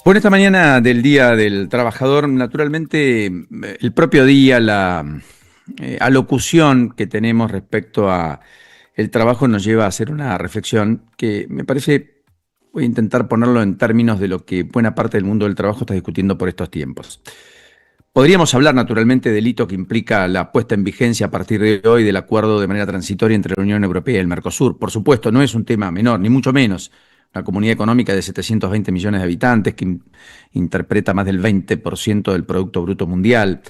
Bueno, esta mañana del Día del Trabajador, naturalmente, el propio día, la alocución que tenemos respecto a el trabajo nos lleva a hacer una reflexión que me parece, voy a intentar ponerlo en términos de lo que buena parte del mundo del trabajo está discutiendo por estos tiempos. Podríamos hablar naturalmente del hito que implica la puesta en vigencia a partir de hoy del acuerdo de manera transitoria entre la Unión Europea y el Mercosur. Por supuesto, no es un tema menor, ni mucho menos. Una comunidad económica de 720 millones de habitantes que interpreta más del 20% del Producto Bruto Mundial,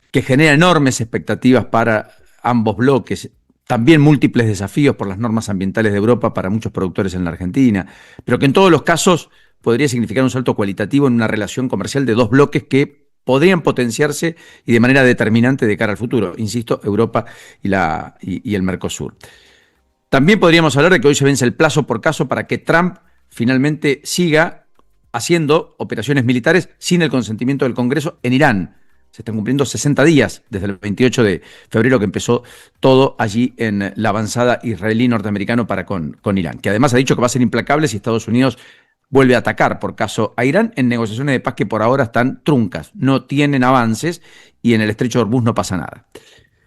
que genera enormes expectativas para ambos bloques, también múltiples desafíos por las normas ambientales de Europa para muchos productores en la Argentina, pero que en todos los casos podría significar un salto cualitativo en una relación comercial de dos bloques que podrían potenciarse y de manera determinante de cara al futuro. Insisto, Europa y el Mercosur. También podríamos hablar de que hoy se vence el plazo por caso para que Trump finalmente siga haciendo operaciones militares sin el consentimiento del Congreso en Irán. Se están cumpliendo 60 días desde el 28 de febrero que empezó todo allí en la avanzada israelí-norteamericano para con Irán, que además ha dicho que va a ser implacable si Estados Unidos vuelve a atacar por caso a Irán en negociaciones de paz que por ahora están truncas, no tienen avances y en el estrecho de Hormuz no pasa nada.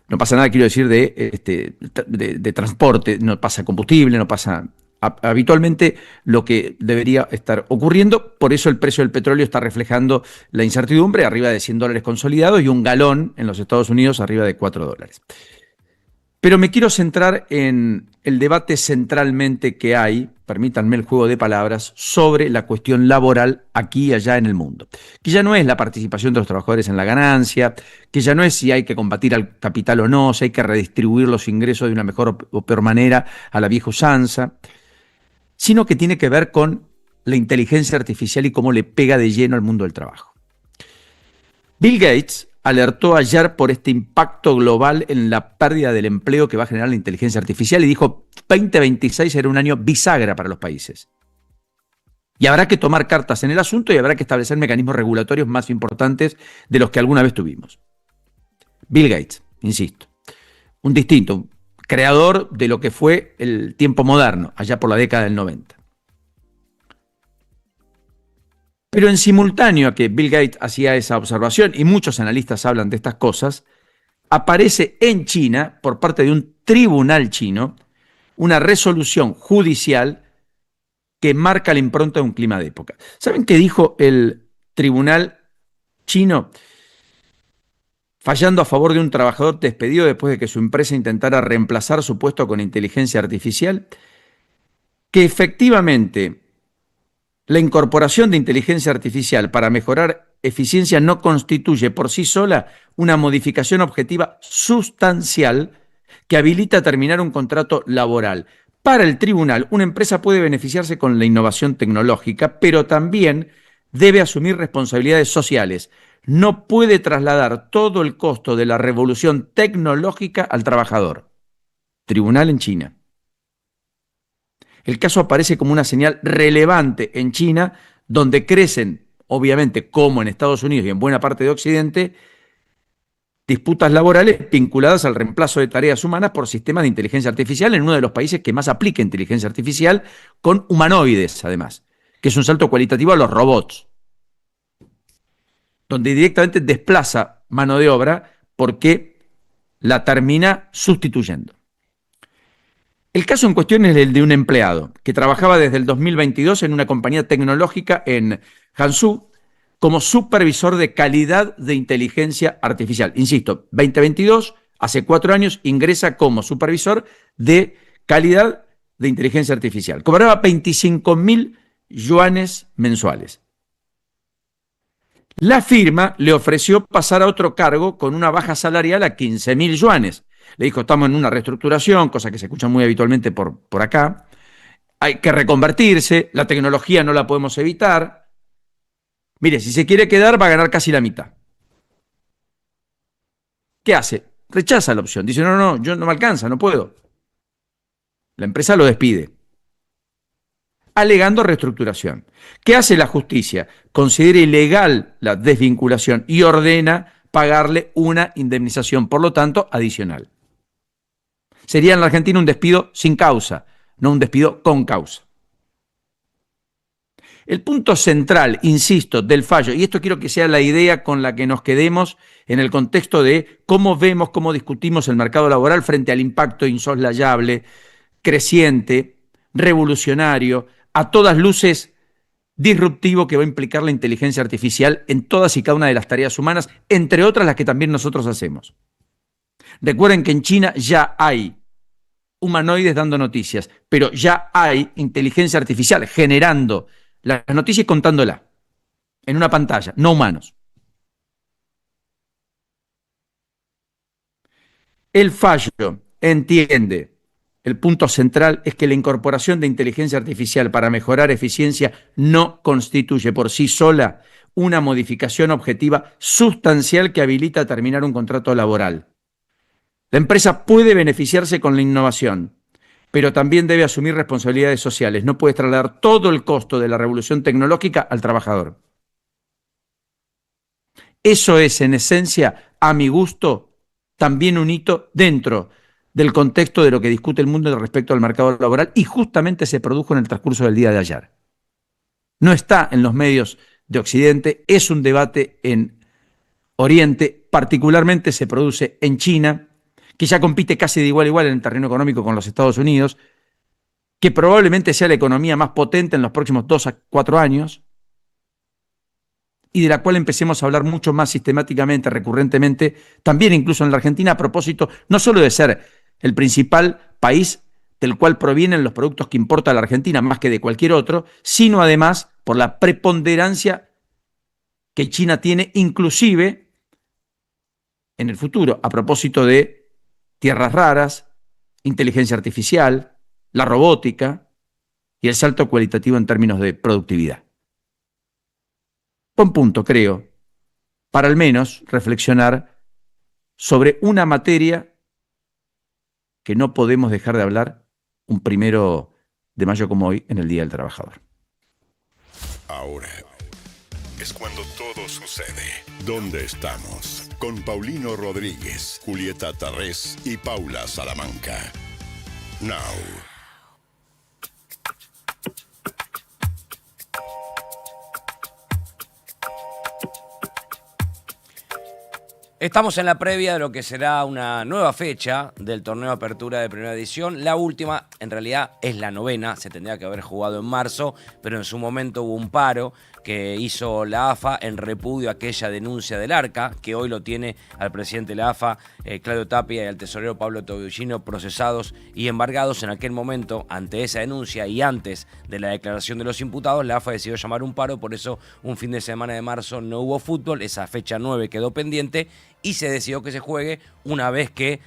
No pasa nada, quiero decir, de transporte, no pasa combustible, no pasa habitualmente lo que debería estar ocurriendo. Por eso el precio del petróleo está reflejando la incertidumbre, arriba de $100 consolidados y un galón en los Estados Unidos arriba de $4. Pero me quiero centrar en el debate centralmente que hay, permítanme el juego de palabras, sobre la cuestión laboral aquí y allá en el mundo. Que ya no es la participación de los trabajadores en la ganancia, que ya no es si hay que combatir al capital o no, si hay que redistribuir los ingresos de una mejor o peor manera a la vieja usanza, sino que tiene que ver con la inteligencia artificial y cómo le pega de lleno al mundo del trabajo. Bill Gates alertó ayer por este impacto global en la pérdida del empleo que va a generar la inteligencia artificial y dijo 2026 será un año bisagra para los países. Y habrá que tomar cartas en el asunto y habrá que establecer mecanismos regulatorios más importantes de los que alguna vez tuvimos. Bill Gates, insisto, un distinto, creador de lo que fue el tiempo moderno, allá por la década del 90. Pero en simultáneo a que Bill Gates hacía esa observación, y muchos analistas hablan de estas cosas, aparece en China, por parte de un tribunal chino, una resolución judicial que marca la impronta de un clima de época. ¿Saben qué dijo el tribunal chino? Fallando a favor de un trabajador despedido después de que su empresa intentara reemplazar su puesto con inteligencia artificial, que efectivamente la incorporación de inteligencia artificial para mejorar eficiencia no constituye por sí sola una modificación objetiva sustancial que habilita terminar un contrato laboral. Para el tribunal, una empresa puede beneficiarse con la innovación tecnológica, pero también debe asumir responsabilidades sociales. No puede trasladar todo el costo de la revolución tecnológica al trabajador. Tribunal en China. El caso aparece como una señal relevante en China, donde crecen, obviamente, como en Estados Unidos y en buena parte de Occidente, disputas laborales vinculadas al reemplazo de tareas humanas por sistemas de inteligencia artificial en uno de los países que más aplica inteligencia artificial, con humanoides, además, que es un salto cualitativo a los robots, donde directamente desplaza mano de obra porque la termina sustituyendo. El caso en cuestión es el de un empleado que trabajaba desde el 2022 en una compañía tecnológica en Hangzhou como supervisor de calidad de inteligencia artificial. Insisto, 2022, hace 4 años, ingresa como supervisor de calidad de inteligencia artificial. Cobraba 25.000 yuanes mensuales. La firma le ofreció pasar a otro cargo con una baja salarial a 15.000 yuanes. Le dijo, estamos en una reestructuración, cosa que se escucha muy habitualmente por acá. Hay que reconvertirse, la tecnología no la podemos evitar. Mire, si se quiere quedar va a ganar casi la mitad. ¿Qué hace? Rechaza la opción. Dice, no, yo no me alcanza, no puedo. La empresa lo despide, alegando reestructuración. ¿Qué hace la justicia? Considera ilegal la desvinculación y ordena pagarle una indemnización, por lo tanto, adicional. Sería en la Argentina un despido sin causa, no un despido con causa. El punto central, insisto, del fallo, y esto quiero que sea la idea con la que nos quedemos en el contexto de cómo vemos, cómo discutimos el mercado laboral frente al impacto insoslayable, creciente, revolucionario, a todas luces disruptivo que va a implicar la inteligencia artificial en todas y cada una de las tareas humanas, entre otras las que también nosotros hacemos. Recuerden que en China ya hay humanoides dando noticias, pero ya hay inteligencia artificial generando las noticias y contándola en una pantalla, no humanos. El fallo entiende, el punto central es que la incorporación de inteligencia artificial para mejorar eficiencia no constituye por sí sola una modificación objetiva sustancial que habilita terminar un contrato laboral. La empresa puede beneficiarse con la innovación, pero también debe asumir responsabilidades sociales. No puede trasladar todo el costo de la revolución tecnológica al trabajador. Eso es, en esencia, a mi gusto, también un hito dentro del contexto de lo que discute el mundo respecto al mercado laboral y justamente se produjo en el transcurso del día de ayer. No está en los medios de Occidente, es un debate en Oriente, particularmente se produce en China, que ya compite casi de igual a igual en el terreno económico con los Estados Unidos, que probablemente sea la economía más potente en los próximos 2 a 4 años, y de la cual empecemos a hablar mucho más sistemáticamente, recurrentemente, también incluso en la Argentina, a propósito no solo de ser el principal país del cual provienen los productos que importa la Argentina, más que de cualquier otro, sino además por la preponderancia que China tiene, inclusive en el futuro, a propósito de tierras raras, inteligencia artificial, la robótica y el salto cualitativo en términos de productividad. Buen punto, creo, para al menos reflexionar sobre una materia que no podemos dejar de hablar un 1 de mayo como hoy, en el Día del Trabajador. Ahora es cuando todo sucede. ¿Dónde estamos? Con Paulino Rodríguez, Julieta Tarrés y Paula Salamanca. Now. Estamos en la previa de lo que será una nueva fecha del torneo Apertura de primera edición. La última, en realidad, es la 9ª. Se tendría que haber jugado en marzo, pero en su momento hubo un paro que hizo la AFA en repudio a aquella denuncia del ARCA, que hoy lo tiene al presidente de la AFA, Claudio Tapia, y al tesorero Pablo Tobillino, procesados y embargados. En aquel momento, ante esa denuncia y antes de la declaración de los imputados, la AFA decidió llamar un paro. Por eso un fin de semana de marzo no hubo fútbol. Esa fecha 9 quedó pendiente y se decidió que se juegue una vez que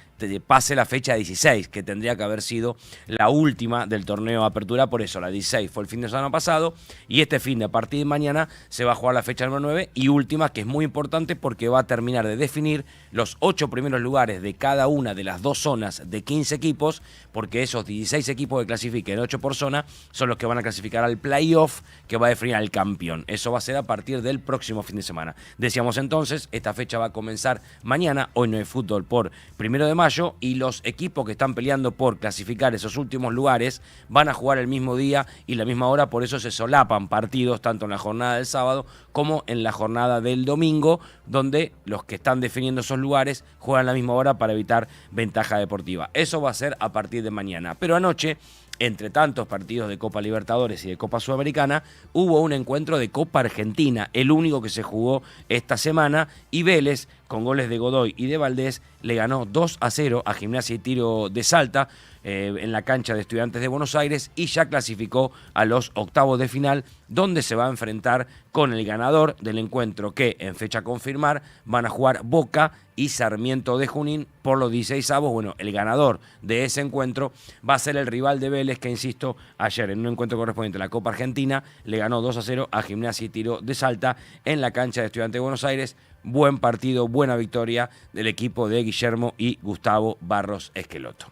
pase la fecha 16, que tendría que haber sido la última del torneo Apertura. Por eso la 16 fue el fin de semana pasado, y este fin de, a partir de mañana, se va a jugar la fecha número 9 y última, que es muy importante porque va a terminar de definir los 8 primeros lugares de cada una de las 2 zonas de 15 equipos, porque esos 16 equipos que clasifiquen 8 por zona son los que van a clasificar al playoff, que va a definir al campeón. Eso va a ser a partir del próximo fin de semana. Decíamos entonces, esta fecha va a comenzar mañana. Hoy no hay fútbol por 1 de mayo, y los equipos que están peleando por clasificar esos últimos lugares van a jugar el mismo día y la misma hora. Por eso se solapan partidos tanto en la jornada del sábado como en la jornada del domingo, donde los que están definiendo esos lugares juegan la misma hora para evitar ventaja deportiva. Eso va a ser a partir de mañana. Pero anoche, entre tantos partidos de Copa Libertadores y de Copa Sudamericana, hubo un encuentro de Copa Argentina, el único que se jugó esta semana, y Vélez, con goles de Godoy y de Valdés, le ganó 2-0 a Gimnasia y Tiro de Salta en la cancha de Estudiantes de Buenos Aires, y ya clasificó a los octavos de final, donde se va a enfrentar con el ganador del encuentro, que en fecha a confirmar van a jugar Boca y Sarmiento de Junín por los 16avos. Bueno, el ganador de ese encuentro va a ser el rival de Vélez, que, insisto, ayer en un encuentro correspondiente a la Copa Argentina le ganó 2-0 a Gimnasia y Tiro de Salta en la cancha de Estudiantes de Buenos Aires. Buen partido, buena victoria del equipo de Guillermo y Gustavo Barros Esqueloto.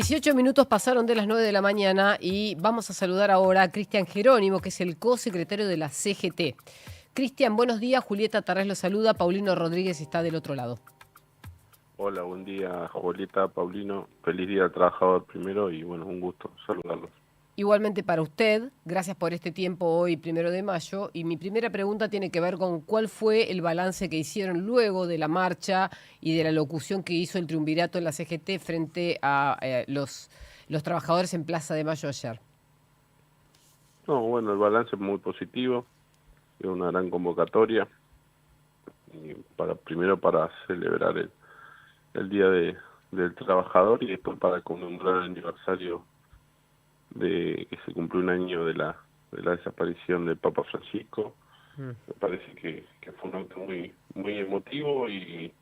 18 minutos pasaron de las 9 de la mañana y vamos a saludar ahora a Cristian Jerónimo, que es el co-secretario de la CGT. Cristian, buenos días. Julieta Tarrés lo saluda. Paulino Rodríguez está del otro lado. Hola, buen día, Julieta, Paulino. Feliz día al trabajador primero y bueno, un gusto saludarlos. Igualmente para usted, gracias por este tiempo hoy, 1 de mayo. Y mi primera pregunta tiene que ver con cuál fue el balance que hicieron luego de la marcha y de la locución que hizo el triunvirato en la CGT frente a los trabajadores en Plaza de Mayo ayer. No, bueno, el balance es muy positivo, es una gran convocatoria, y primero para celebrar el Día del Trabajador y después para conmemorar el aniversario de que se cumplió un año de la desaparición del Papa Francisco. Me parece que fue un acto muy emotivo y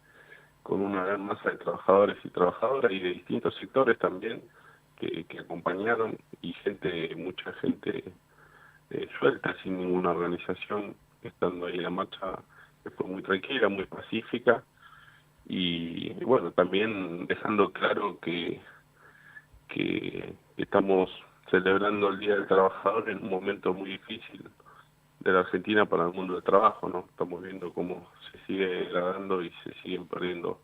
con una gran masa de trabajadores y trabajadoras y de distintos sectores también que acompañaron y mucha gente suelta, sin ninguna organización, estando ahí en la marcha, que fue muy tranquila, muy pacífica y bueno, también dejando claro que estamos celebrando el Día del Trabajador en un momento muy difícil de la Argentina para el mundo del trabajo, ¿no? Estamos viendo cómo se sigue degradando y se siguen perdiendo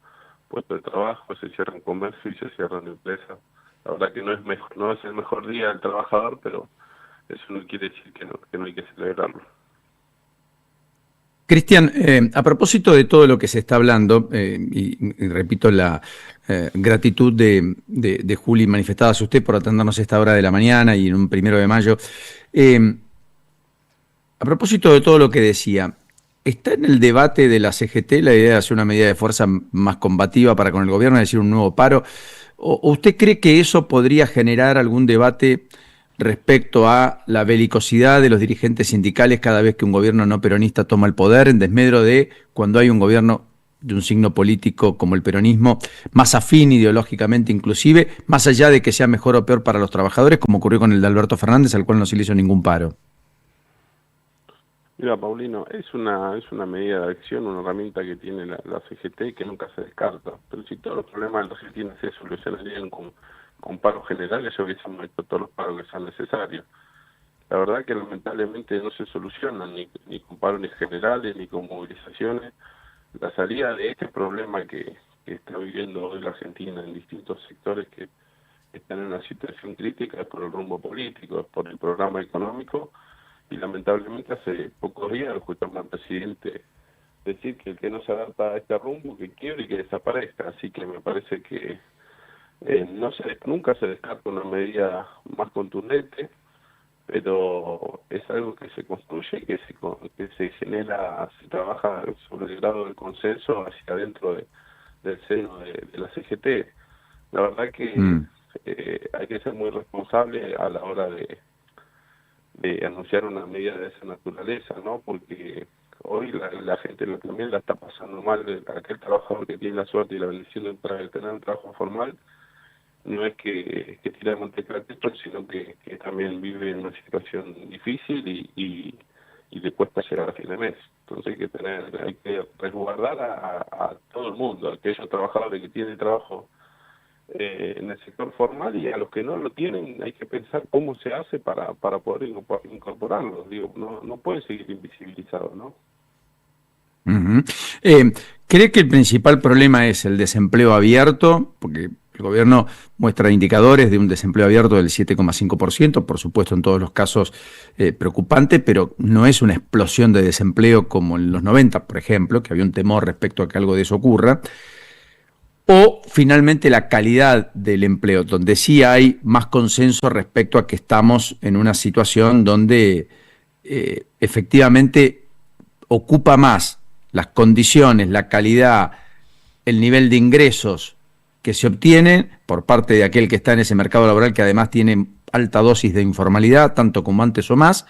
puestos de trabajo, se cierran comercios y se cierran empresas. La verdad que no es el mejor día del trabajador, pero eso no quiere decir que no hay que celebrarlo. Cristian, a propósito de todo lo que se está hablando, y repito la gratitud de Juli manifestada hacia usted por atendernos a esta hora de la mañana y en un 1 de mayo, a propósito de todo lo que decía, ¿está en el debate de la CGT la idea de hacer una medida de fuerza más combativa para con el gobierno, es decir, un nuevo paro? ¿O usted cree que eso podría generar algún debate respecto a la belicosidad de los dirigentes sindicales cada vez que un gobierno no peronista toma el poder, en desmedro de cuando hay un gobierno de un signo político como el peronismo, más afín ideológicamente inclusive, más allá de que sea mejor o peor para los trabajadores, como ocurrió con el de Alberto Fernández, al cual no se le hizo ningún paro? Mira, Paulino, es una medida de acción, una herramienta que tiene la CGT que nunca se descarta, pero si todos los problemas de la Argentina se solucionarían con paros generales, yo hubiésemos hecho todos los paros que sean necesarios. La verdad que lamentablemente no se solucionan ni con paros ni generales ni con movilizaciones. La salida de este problema que está viviendo hoy la Argentina en distintos sectores que están en una situación crítica es por el rumbo político, es por el programa económico y lamentablemente hace pocos días escuchamos al presidente decir que el que no se adapta a este rumbo que quiebre y que desaparezca, así que me parece que nunca se descarta una medida más contundente, pero es algo que se construye, que se genera, se trabaja sobre el grado del consenso hacia adentro del seno de la CGT. La verdad que hay que ser muy responsable a la hora de anunciar una medida de esa naturaleza, ¿no? Porque hoy la gente también la está pasando mal. Aquel trabajador que tiene la suerte y la bendición de tener un trabajo formal, no es que tira de manteca al techo, sino que también vive en una situación difícil y le cuesta llegar a fin de mes. Entonces hay que resguardar a todo el mundo, a aquellos trabajadores que tienen trabajo en el sector formal y a los que no lo tienen hay que pensar cómo se hace para poder incorporarlos. Digo, no puede seguir invisibilizado, ¿no? Uh-huh. ¿Cree que el principal problema es el desempleo abierto? Porque el gobierno muestra indicadores de un desempleo abierto del 7,5%, por supuesto en todos los casos preocupante, pero no es una explosión de desempleo como en los 90, por ejemplo, que había un temor respecto a que algo de eso ocurra. O finalmente la calidad del empleo, donde sí hay más consenso respecto a que estamos en una situación donde efectivamente ocupa más las condiciones, la calidad, el nivel de ingresos que se obtienen por parte de aquel que está en ese mercado laboral que además tiene alta dosis de informalidad, tanto como antes o más,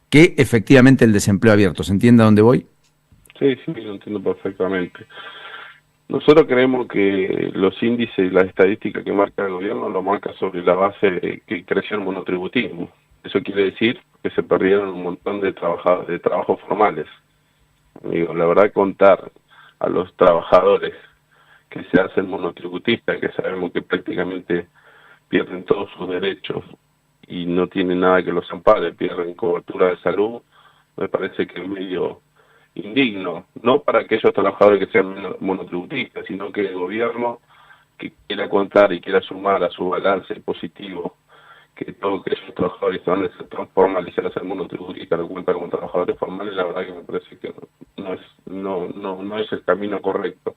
que efectivamente el desempleo abierto. ¿Se entiende a dónde voy? Sí, lo entiendo perfectamente. Nosotros creemos que los índices y las estadísticas que marca el gobierno lo marca sobre la base de que creció el monotributismo. Eso quiere decir que se perdieron un montón de trabajos formales. Digo, la verdad, contar a los trabajadores que se hacen monotributistas, que sabemos que prácticamente pierden todos sus derechos y no tienen nada que los ampare, pierden cobertura de salud, me parece que es medio indigno, no para aquellos trabajadores que sean monotributistas, sino que el gobierno que quiera contar y quiera sumar a su balance positivo que todos aquellos trabajadores van a ser formales y a ser monotributistas lo cuentan como trabajadores formales, la verdad que me parece que no es el camino correcto.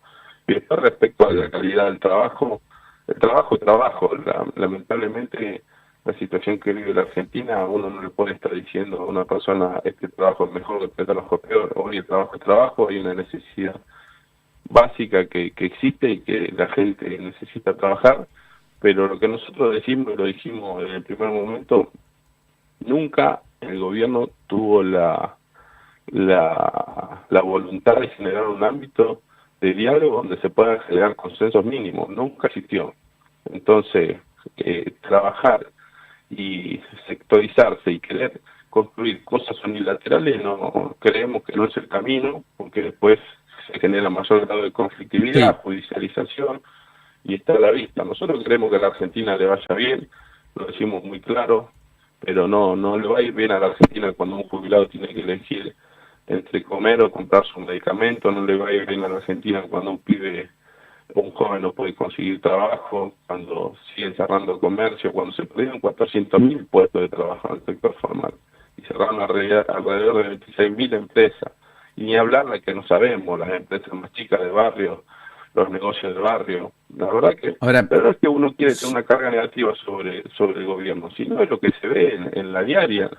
Y después, respecto a la calidad del trabajo, el trabajo es trabajo. Lamentablemente, la situación que vive la Argentina, uno no le puede estar diciendo a una persona este trabajo es mejor, este trabajo es peor. Hoy el trabajo es trabajo, hay una necesidad básica que existe y que la gente necesita trabajar, pero lo que nosotros decimos, y lo dijimos en el primer momento, nunca el gobierno tuvo la voluntad de generar un ámbito de diálogo donde se puedan generar consensos mínimos, nunca existió. Entonces, trabajar y sectorizarse y querer construir cosas unilaterales, no creemos que no es el camino, porque después se genera mayor grado de conflictividad, judicialización, y está a la vista. Nosotros queremos que a la Argentina le vaya bien, lo decimos muy claro, pero no le va a ir bien a la Argentina cuando un jubilado tiene que elegir entre comer o comprar su medicamento, no le va a ir bien a la Argentina cuando un pibe o un joven no puede conseguir trabajo, cuando siguen cerrando comercio, cuando se perdieron 400.000 puestos de trabajo en el sector formal y cerraron alrededor de 26.000 empresas. Y ni hablar de que no sabemos, las empresas más chicas de barrio, los negocios de barrio. La verdad que no es que uno quiere tener una carga negativa sobre el gobierno, sino es lo que se ve en la diaria.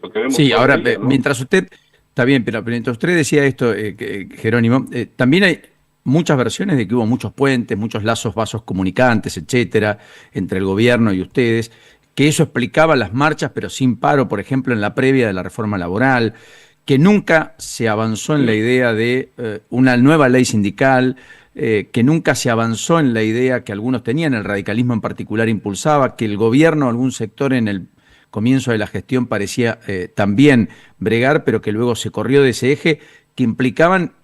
Lo que vemos ahora, día, ¿no? Mientras usted, está bien, pero mientras usted decía esto, Jerónimo, también hay muchas versiones de que hubo muchos puentes, muchos vasos comunicantes, etcétera, entre el gobierno y ustedes, que eso explicaba las marchas, pero sin paro, por ejemplo, en la previa de la reforma laboral, que nunca se avanzó en la idea de una nueva ley sindical, que nunca se avanzó en la idea que algunos tenían, el radicalismo en particular impulsaba, que el gobierno, algún sector en el comienzo de la gestión parecía también bregar, pero que luego se corrió de ese eje, que implicaban,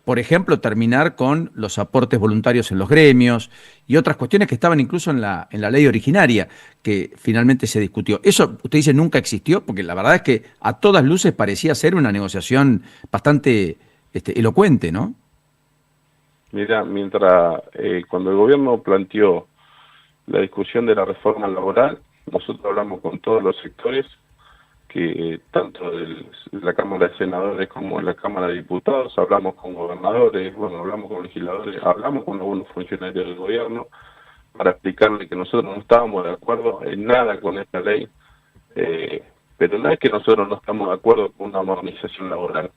por ejemplo, terminar con los aportes voluntarios en los gremios y otras cuestiones que estaban incluso en la ley originaria, que finalmente se discutió. Eso, usted dice, nunca existió, porque la verdad es que a todas luces parecía ser una negociación bastante elocuente, ¿no? Mira, cuando el gobierno planteó la discusión de la reforma laboral, nosotros hablamos con todos los sectores, que tanto de la Cámara de Senadores como en la Cámara de Diputados, hablamos con gobernadores, hablamos con legisladores, hablamos con algunos funcionarios del gobierno para explicarle que nosotros no estábamos de acuerdo en nada con esta ley, pero no es que nosotros no estamos de acuerdo con una modernización laboral.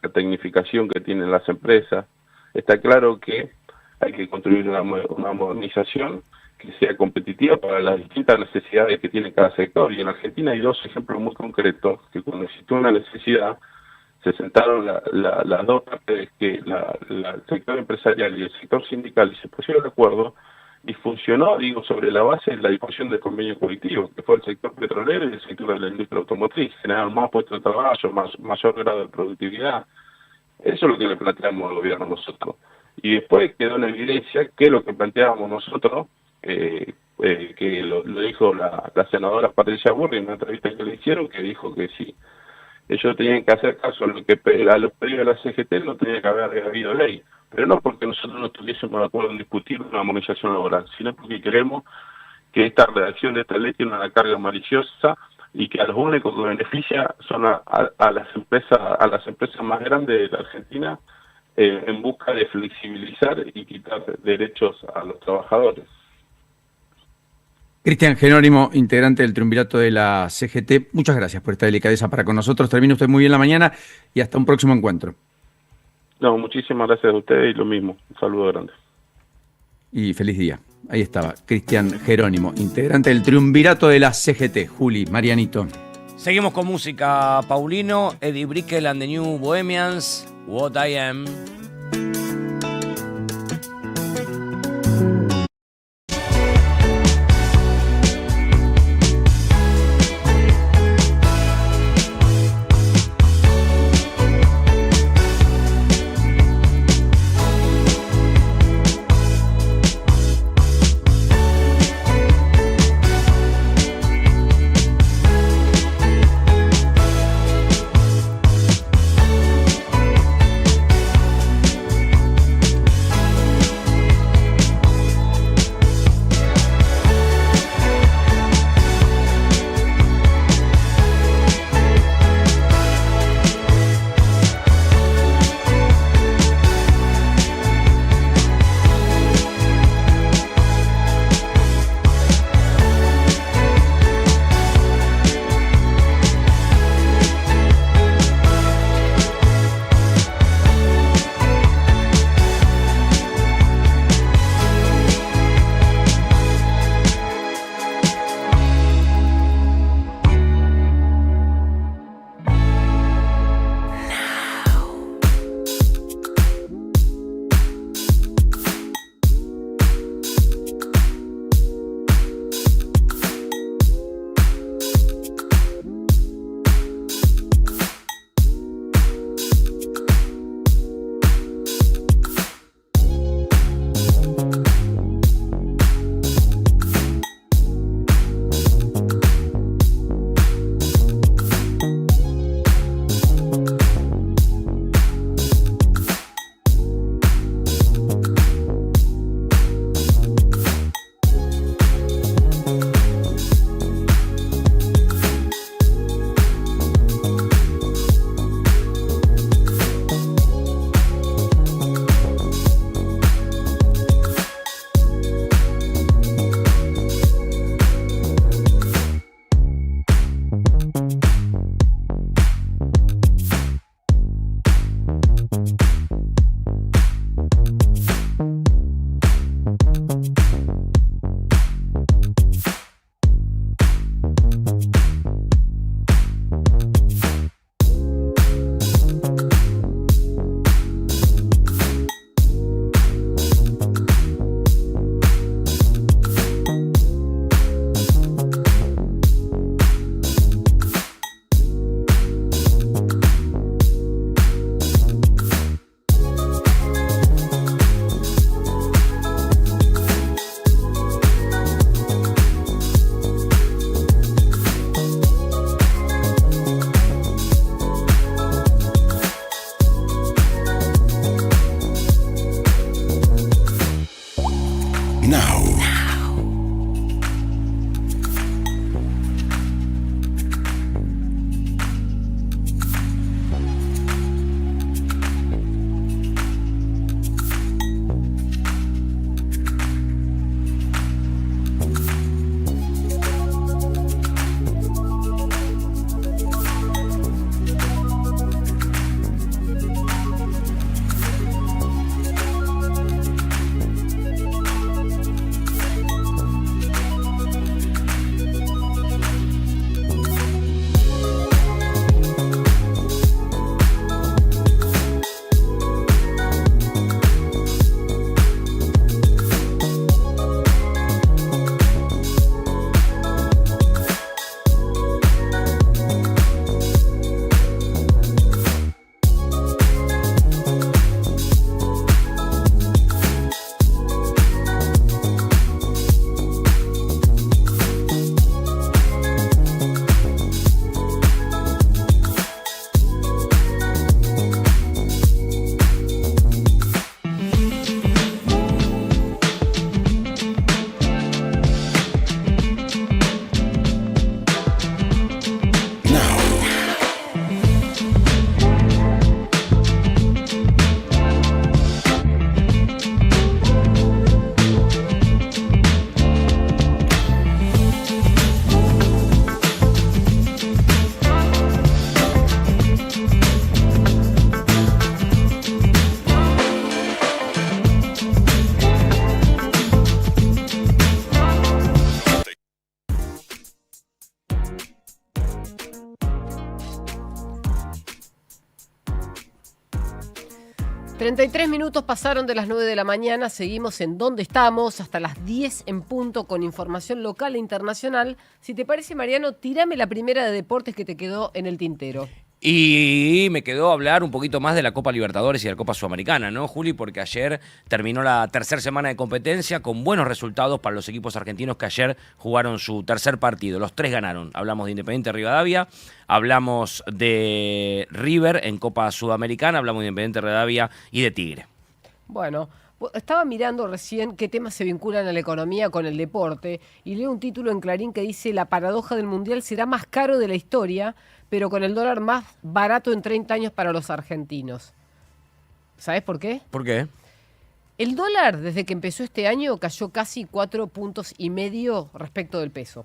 La tecnificación que tienen las empresas, está claro que hay que construir una modernización que sea competitiva para las distintas necesidades que tiene cada sector. Y en Argentina hay dos ejemplos muy concretos, que cuando existió una necesidad, se sentaron las dos partes, que el sector empresarial y el sector sindical, y se pusieron de acuerdo, y funcionó, sobre la base de la discusión del convenio colectivo, que fue el sector petrolero y el sector de la industria automotriz, generaron más puestos de trabajo, mayor grado de productividad. Eso es lo que le planteamos al gobierno nosotros. Y después quedó en evidencia que lo que planteábamos nosotros, que lo dijo la senadora Patricia Burri en una entrevista que le hicieron, que dijo que sí, ellos tenían que hacer caso a los pedidos de la CGT, no tenía que haber habido ley, pero no porque nosotros no estuviésemos de acuerdo en discutir una armonización laboral, sino porque queremos que esta redacción de esta ley tiene una carga maliciosa y que a los únicos que beneficia son a las empresas más grandes de la Argentina, en busca de flexibilizar y quitar derechos a los trabajadores. Cristian Jerónimo, integrante del triunvirato de la CGT, muchas gracias por esta delicadeza para con nosotros. Termine usted muy bien la mañana y hasta un próximo encuentro. No, muchísimas gracias a ustedes y lo mismo. Un saludo grande. Y feliz día. Ahí estaba, Cristian Jerónimo, integrante del triunvirato de la CGT. Juli, Marianito. Seguimos con música, Paulino, Eddie Brickell and the New Bohemians, What I Am. 33 minutos pasaron de las 9 de la mañana, seguimos en donde estamos hasta las 10 en punto con información local e internacional. Si te parece, Mariano, tírame la primera de deportes que te quedó en el tintero. Y me quedó hablar un poquito más de la Copa Libertadores y de la Copa Sudamericana, ¿no, Juli? Porque ayer terminó la tercera semana de competencia con buenos resultados para los equipos argentinos que ayer jugaron su tercer partido. Los 3 ganaron. Hablamos de Independiente Rivadavia, hablamos de River en Copa Sudamericana, hablamos de Independiente Rivadavia y de Tigre. Bueno, estaba mirando recién qué temas se vinculan a la economía con el deporte y leo un título en Clarín que dice: la paradoja del Mundial será más caro de la historia, pero con el dólar más barato en 30 años para los argentinos. ¿Sabes por qué? ¿Por qué? El dólar, desde que empezó este año, cayó casi 4,5 puntos respecto del peso.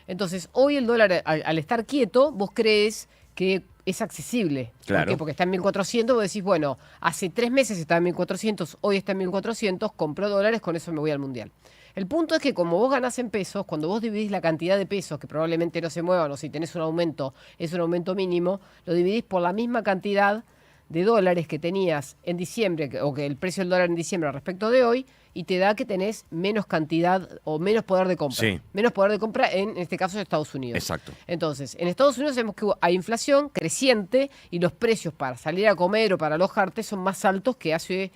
Entonces, hoy el dólar, al estar quieto, vos crees que es accesible. Claro. ¿Por qué? Porque está en 1.400, vos decís, bueno, hace 3 meses estaba en 1.400, hoy está en 1.400, compró dólares, con eso me voy al Mundial. El punto es que como vos ganás en pesos, cuando vos dividís la cantidad de pesos que probablemente no se muevan, o si tenés un aumento, es un aumento mínimo, lo dividís por la misma cantidad de dólares que tenías en diciembre, o que el precio del dólar en diciembre respecto de hoy, y te da que tenés menos cantidad o menos poder de compra. Sí. Menos poder de compra en este caso en Estados Unidos. Exacto. Entonces, en Estados Unidos vemos que hay inflación creciente y los precios para salir a comer o para alojarte son más altos que hace,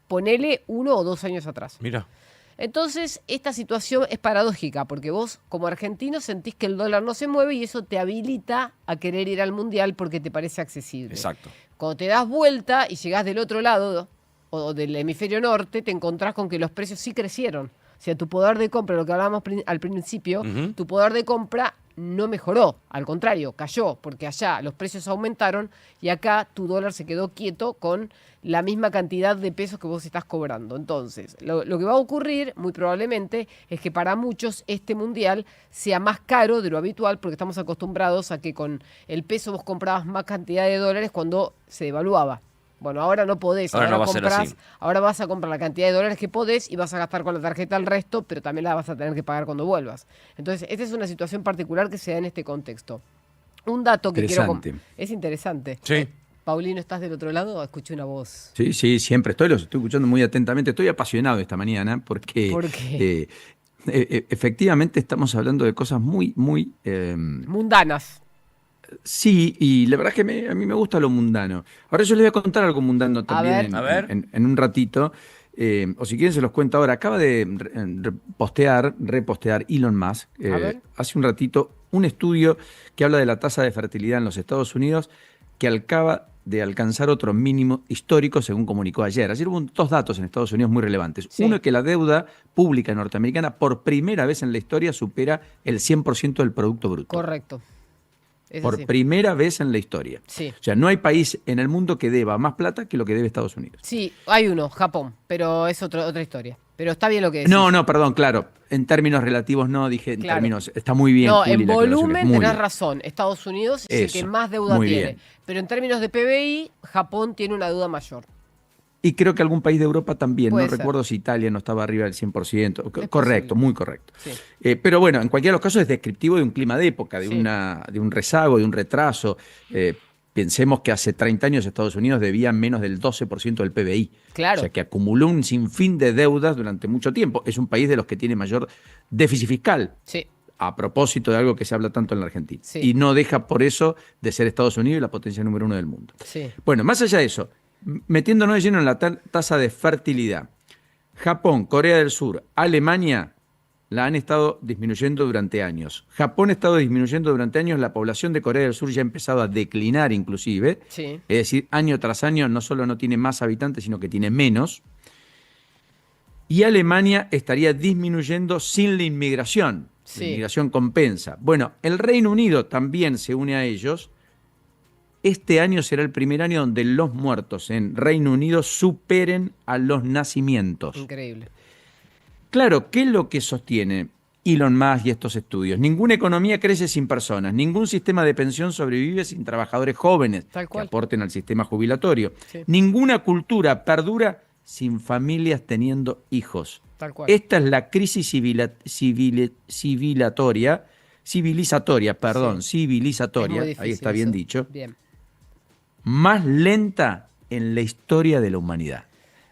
ponele, 1 o 2 años atrás. Mira. Entonces, esta situación es paradójica, porque vos, como argentino, sentís que el dólar no se mueve y eso te habilita a querer ir al Mundial porque te parece accesible. Exacto. Cuando te das vuelta y llegás del otro lado, o del hemisferio norte, te encontrás con que los precios sí crecieron. O sea, tu poder de compra, lo que hablábamos al principio, tu poder de compra no mejoró, al contrario, cayó, porque allá los precios aumentaron y acá tu dólar se quedó quieto con la misma cantidad de pesos que vos estás cobrando. Entonces, lo que va a ocurrir, muy probablemente, es que para muchos este mundial sea más caro de lo habitual, porque estamos acostumbrados a que con el peso vos comprabas más cantidad de dólares cuando se devaluaba. Bueno, ahora no podés, ahora no va a ser así. Ahora vas a comprar la cantidad de dólares que podés y vas a gastar con la tarjeta el resto, pero también la vas a tener que pagar cuando vuelvas. Entonces, esta es una situación particular que se da en este contexto. Un dato que es interesante. Sí. Paulino, ¿estás del otro lado? Escuché una voz. Sí, sí, siempre los estoy escuchando muy atentamente. Estoy apasionado esta mañana porque ¿Por qué? Efectivamente estamos hablando de cosas muy, muy... mundanas. Sí, y la verdad es que a mí me gusta lo mundano. Ahora yo les voy a contar algo mundano también A ver. en un ratito. O si quieren se los cuento ahora. Acaba de repostear Elon Musk hace un ratito un estudio que habla de la tasa de fertilidad en los Estados Unidos que acaba de alcanzar otro mínimo histórico, según comunicó ayer. Ayer hubo 2 datos en Estados Unidos muy relevantes. Sí. Uno es que la deuda pública norteamericana por primera vez en la historia supera el 100% del Producto Bruto. Correcto. Es Por así. primera vez en la historia. Sí. O sea, no hay país en el mundo que deba más plata que lo que debe Estados Unidos. Sí, hay uno, Japón, pero es otra historia. Pero está bien lo que decís. No, perdón, claro. En términos relativos no, dije en Claro. términos... Está muy bien. No, Juli, en la aclaración, volumen muy tenés bien. razón. Estados Unidos es el que Eso, más deuda muy tiene. bien. Pero en términos de PBI, Japón tiene una deuda mayor. Y creo que algún país de Europa también. Puede No ser. recuerdo si Italia no estaba arriba del 100%. Es Correcto, posible. muy correcto. Sí. Pero bueno, en cualquiera de los casos es descriptivo de un clima de época, de, Sí. de un rezago, de un retraso. Pensemos que hace 30 años Estados Unidos debía menos del 12% del PBI. Claro. O sea que acumuló un sinfín de deudas durante mucho tiempo. Es un país de los que tiene mayor déficit fiscal. Sí. A propósito de algo que se habla tanto en la Argentina. Sí. Y no deja por eso de ser Estados Unidos la potencia número 1 del mundo. Sí. Bueno, más allá de eso, metiéndonos de lleno en la tasa de fertilidad, Japón, Corea del Sur, Alemania la han estado disminuyendo durante años. Japón ha estado disminuyendo durante años, la población de Corea del Sur ya ha empezado a declinar inclusive. Sí. Es decir, año tras año no solo no tiene más habitantes, sino que tiene menos. Y Alemania estaría disminuyendo sin la inmigración. Sí. La inmigración compensa. Bueno, el Reino Unido también se une a ellos. Este año será el primer año donde los muertos en Reino Unido superen a los nacimientos. Increíble. Claro, ¿qué es lo que sostiene Elon Musk y estos estudios? Ninguna economía crece sin personas, ningún sistema de pensión sobrevive sin trabajadores jóvenes Tal que cual. aporten al sistema jubilatorio. Sí. Ninguna cultura perdura sin familias teniendo hijos. Tal cual. Esta es la crisis civilizatoria, Sí. civilizatoria, Es muy ahí está difícil bien eso. dicho, Bien. más lenta en la historia de la humanidad.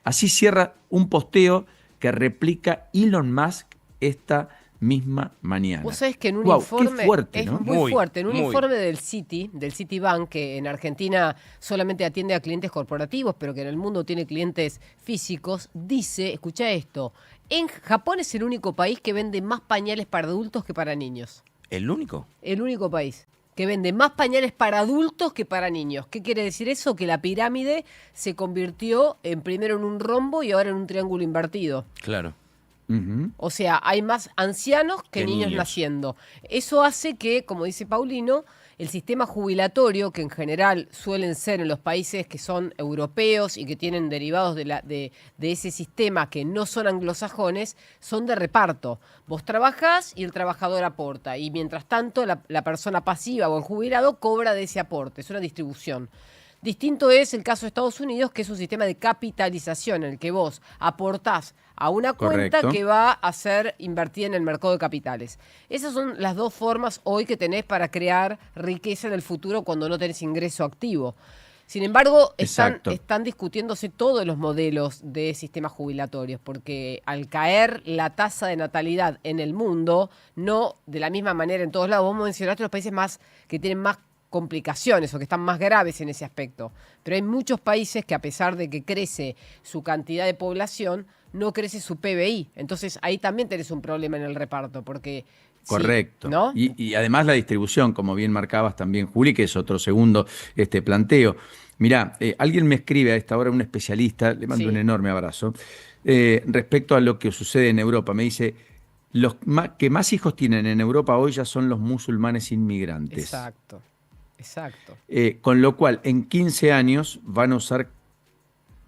Así cierra un posteo que replica Elon Musk esta misma mañana. Vos sabés que en un Guau, informe, qué fuerte, es ¿no? muy fuerte, en un muy. informe del Citibank, que en Argentina solamente atiende a clientes corporativos, pero que en el mundo tiene clientes físicos, dice, escucha esto, en Japón es el único país que vende más pañales para adultos que para niños. ¿El único? El único país que vende más pañales para adultos que para niños. ¿Qué quiere decir eso? Que la pirámide se convirtió primero en un rombo y ahora en un triángulo invertido. Claro. Ujú. O sea, hay más ancianos que niños naciendo. Eso hace que, como dice Paulino, el sistema jubilatorio, que en general suelen ser en los países que son europeos y que tienen derivados de ese sistema que no son anglosajones, son de reparto. Vos trabajás y el trabajador aporta. Y mientras tanto, la persona pasiva o el jubilado cobra de ese aporte. Es una distribución. Distinto es el caso de Estados Unidos, que es un sistema de capitalización en el que vos aportás a una cuenta Correcto. que va a ser invertida en el mercado de capitales. Esas son las dos formas hoy que tenés para crear riqueza en el futuro cuando no tenés ingreso activo. Sin embargo, Exacto. están discutiéndose todos los modelos de sistemas jubilatorios, porque al caer la tasa de natalidad en el mundo, no de la misma manera en todos lados, vos mencionaste los países más que tienen más complicaciones o que están más graves en ese aspecto. Pero hay muchos países que a pesar de que crece su cantidad de población, no crece su PBI. Entonces ahí también tenés un problema en el reparto, porque... Correcto. Sí, ¿no? Y además la distribución, como bien marcabas también, Juli, que es otro segundo planteo. Mirá, alguien me escribe a esta hora, un especialista, le mando Sí. un enorme abrazo, respecto a lo que sucede en Europa. Me dice, los que más hijos tienen en Europa hoy ya son los musulmanes inmigrantes. Exacto. Exacto. Con lo cual, en 15 años van a usar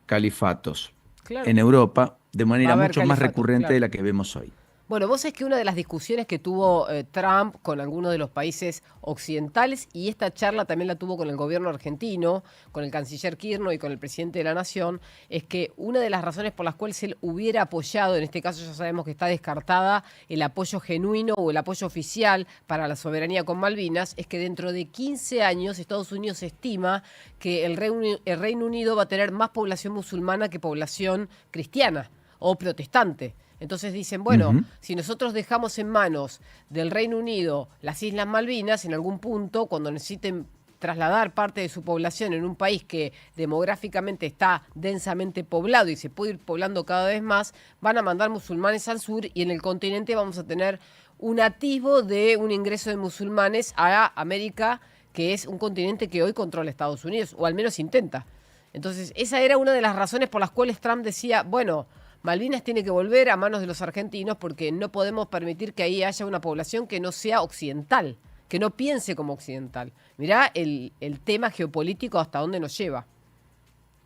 califatos Claro. en Europa de Va a manera haber mucho más califatos, recurrente claro. de la que vemos hoy. Bueno, vos sabés que una de las discusiones que tuvo Trump con algunos de los países occidentales, y esta charla también la tuvo con el gobierno argentino, con el canciller Kirchner y con el presidente de la Nación, es que una de las razones por las cuales él hubiera apoyado, en este caso ya sabemos que está descartada el apoyo genuino o el apoyo oficial para la soberanía con Malvinas, es que dentro de 15 años Estados Unidos estima que el Reino Unido va a tener más población musulmana que población cristiana o protestante. Entonces dicen, bueno, si nosotros dejamos en manos del Reino Unido las Islas Malvinas, en algún punto, cuando necesiten trasladar parte de su población en un país que demográficamente está densamente poblado y se puede ir poblando cada vez más, van a mandar musulmanes al sur y en el continente vamos a tener un atisbo de un ingreso de musulmanes a América, que es un continente que hoy controla Estados Unidos, o al menos intenta. Entonces, esa era una de las razones por las cuales Trump decía, bueno, Malvinas tiene que volver a manos de los argentinos porque no podemos permitir que ahí haya una población que no sea occidental, que no piense como occidental. Mirá el tema geopolítico hasta dónde nos lleva.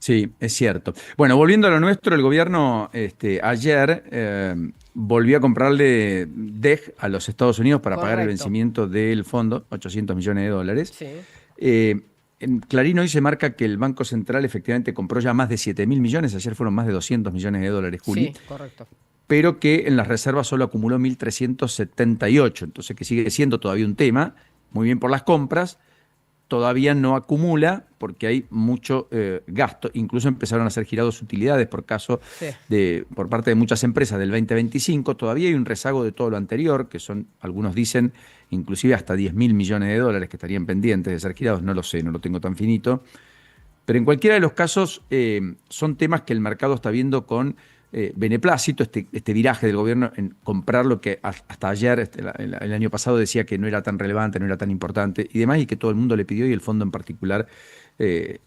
Sí, es cierto. Bueno, volviendo a lo nuestro, el gobierno ayer volvió a comprarle DEG a los Estados Unidos para pagar el Correcto. vencimiento del fondo, 800 millones de dólares. Sí. En Clarín hoy se marca que el Banco Central efectivamente compró ya más de 7.000 millones, ayer fueron más de 200 millones de dólares, Juli, Sí, correcto. pero que en las reservas solo acumuló 1.378, entonces que sigue siendo todavía un tema, muy bien por las compras, todavía no acumula porque hay mucho gasto, incluso empezaron a ser girados utilidades por caso por parte de muchas empresas del 2025, todavía hay un rezago de todo lo anterior, que son, algunos dicen, inclusive hasta 10.000 millones de dólares que estarían pendientes de ser girados, no lo sé, no lo tengo tan finito, pero en cualquiera de los casos son temas que el mercado está viendo con beneplácito, este viraje del gobierno en comprar lo que hasta ayer, el año pasado, decía que no era tan relevante, no era tan importante y demás, y que todo el mundo le pidió y el fondo en particular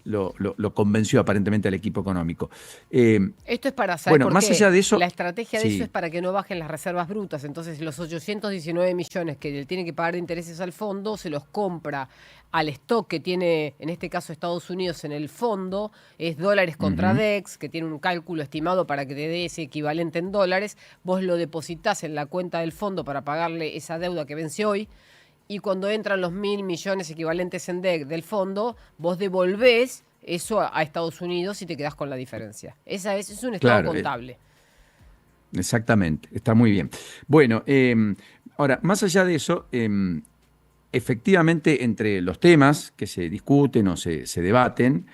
lo convenció aparentemente al equipo económico. Esto es para saber, bueno, por más qué. allá de eso, La estrategia de sí. eso es para que no bajen las reservas brutas. Entonces, los 819 millones que le tiene que pagar de intereses al fondo, se los compra al stock que tiene, en este caso, Estados Unidos en el fondo, es dólares contra DEX, que tiene un cálculo estimado para que te dé ese equivalente en dólares. Vos lo depositás en la cuenta del fondo para pagarle esa deuda que vence hoy. Y cuando entran los 1.000 millones equivalentes en DEX del fondo, vos devolvés eso a Estados Unidos y te quedás con la diferencia. Es un estado Claro, contable. Exactamente, está muy bien. Bueno, ahora, más allá de eso, efectivamente, entre los temas que se discuten o se debaten,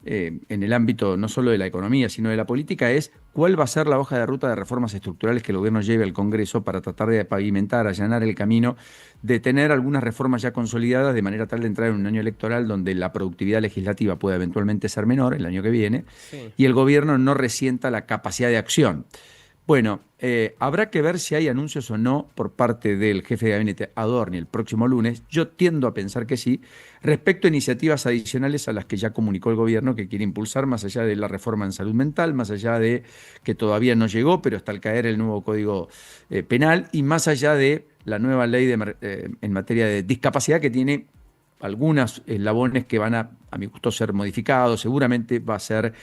en el ámbito no solo de la economía, sino de la política, es cuál va a ser la hoja de ruta de reformas estructurales que el gobierno lleve al Congreso para tratar de pavimentar, allanar el camino, de tener algunas reformas ya consolidadas de manera tal de entrar en un año electoral donde la productividad legislativa pueda eventualmente ser menor el año que viene, Sí. y el gobierno no resienta la capacidad de acción. Bueno, habrá que ver si hay anuncios o no por parte del jefe de gabinete Adorni el próximo lunes. Yo tiendo a pensar que sí, respecto a iniciativas adicionales a las que ya comunicó el gobierno que quiere impulsar, más allá de la reforma en salud mental, más allá de que todavía no llegó, pero hasta al caer el nuevo Código Penal, y más allá de la nueva ley en materia de discapacidad, que tiene algunos eslabones que van a mi gusto, ser modificados, seguramente va a ser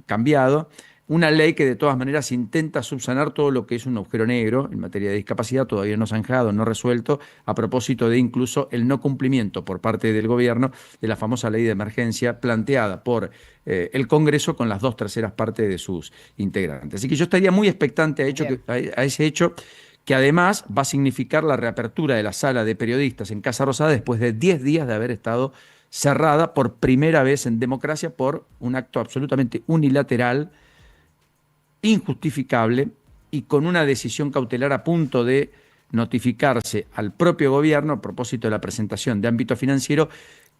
cambiado. Una ley que de todas maneras intenta subsanar todo lo que es un agujero negro en materia de discapacidad, todavía no zanjado, no resuelto, a propósito de incluso el no cumplimiento por parte del gobierno de la famosa ley de emergencia planteada por el Congreso con las 2/3 partes de sus integrantes. Así que yo estaría muy expectante a ese hecho, que además va a significar la reapertura de la sala de periodistas en Casa Rosada después de 10 días de haber estado cerrada por primera vez en democracia por un acto absolutamente unilateral, injustificable y con una decisión cautelar a punto de notificarse al propio gobierno a propósito de la presentación de ámbito financiero,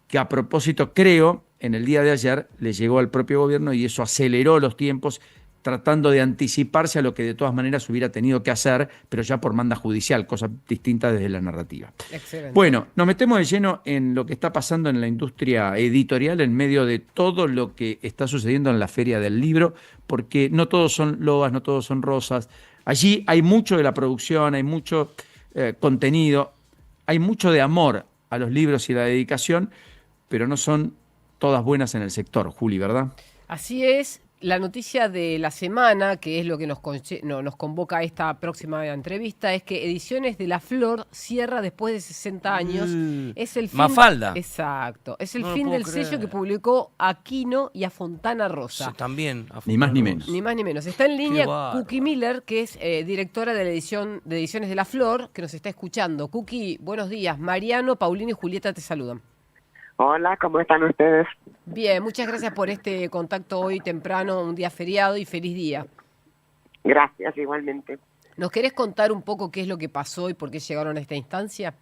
que a propósito, creo, en el día de ayer le llegó al propio gobierno y eso aceleró los tiempos, tratando de anticiparse a lo que de todas maneras hubiera tenido que hacer, pero ya por manda judicial, cosa distinta desde la narrativa. Excelente. Bueno, nos metemos de lleno en lo que está pasando en la industria editorial en medio de todo lo que está sucediendo en la Feria del Libro, porque no todos son loas, no todos son rosas. Allí hay mucho de la producción, hay mucho contenido, hay mucho de amor a los libros y la dedicación, pero no son todas buenas en el sector, Juli, ¿verdad? Así es. La noticia de la semana, que es lo que nos convoca a esta próxima entrevista, es que Ediciones de la Flor cierra después de 60 años. Es el fin, Mafalda. Exacto. Es el No lo fin puedo del sello creer. que publicó Aquino y a Fontana Rosa. También. Ni más ni menos. Ni más ni menos. Está en línea bárbaro. Cookie Miller, que es directora de la edición de Ediciones de la Flor, que nos está escuchando. Cookie, buenos días. Mariano, Paulino y Julieta te saludan. Hola, ¿cómo están ustedes? Bien, muchas gracias por este contacto hoy temprano, un día feriado y feliz día. Gracias, igualmente. ¿Nos querés contar un poco qué es lo que pasó y por qué llegaron a esta instancia?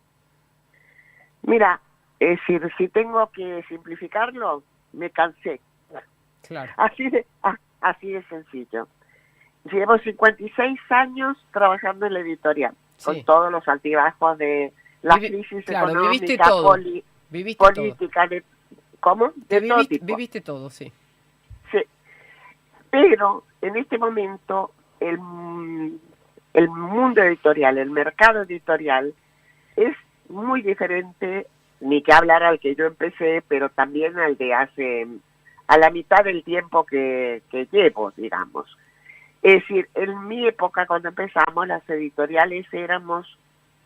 Mira, si tengo que simplificarlo, me cansé. Claro. Así de sencillo. Llevo 56 años trabajando en la editorial, Sí. con todos los altibajos de la crisis claro, viviste económica, todo. Viviste política, ¿cómo? De todo tipo. Viviste todo, sí. Sí. Pero en este momento el mundo editorial, el mercado editorial es muy diferente, ni que hablar al que yo empecé, pero también al de a la mitad del tiempo que llevo, digamos. Es decir, en mi época cuando empezamos las editoriales éramos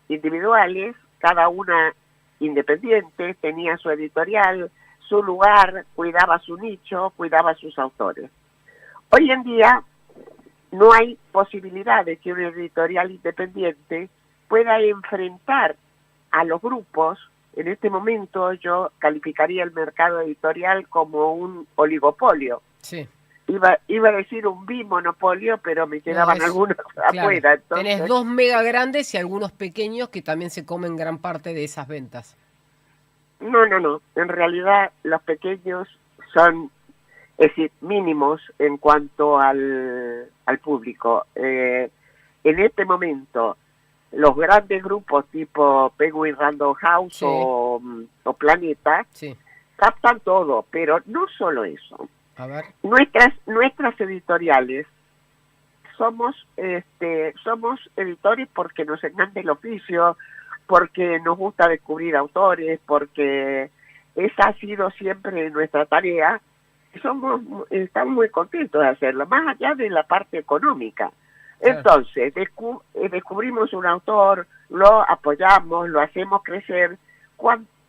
individuales, cada una independiente, tenía su editorial, su lugar, cuidaba su nicho, cuidaba sus autores. Hoy en día no hay posibilidad de que una editorial independiente pueda enfrentar a los grupos. En este momento yo calificaría el mercado editorial como un oligopolio. Sí. Iba a decir un bimonopolio, pero me quedaban algunos afuera. Entonces, tenés 2 mega grandes y algunos pequeños que también se comen gran parte de esas ventas. No. En realidad los pequeños son, es decir, mínimos en cuanto al público. En este momento, los grandes grupos tipo Penguin Random House Sí. o Planeta Sí. captan todo, pero no solo eso. A ver. Nuestras editoriales somos editores porque nos encanta el oficio, porque nos gusta descubrir autores, porque esa ha sido siempre nuestra tarea. Estamos muy contentos de hacerlo, más allá de la parte económica. Claro. Entonces, descubrimos un autor, lo apoyamos, lo hacemos crecer.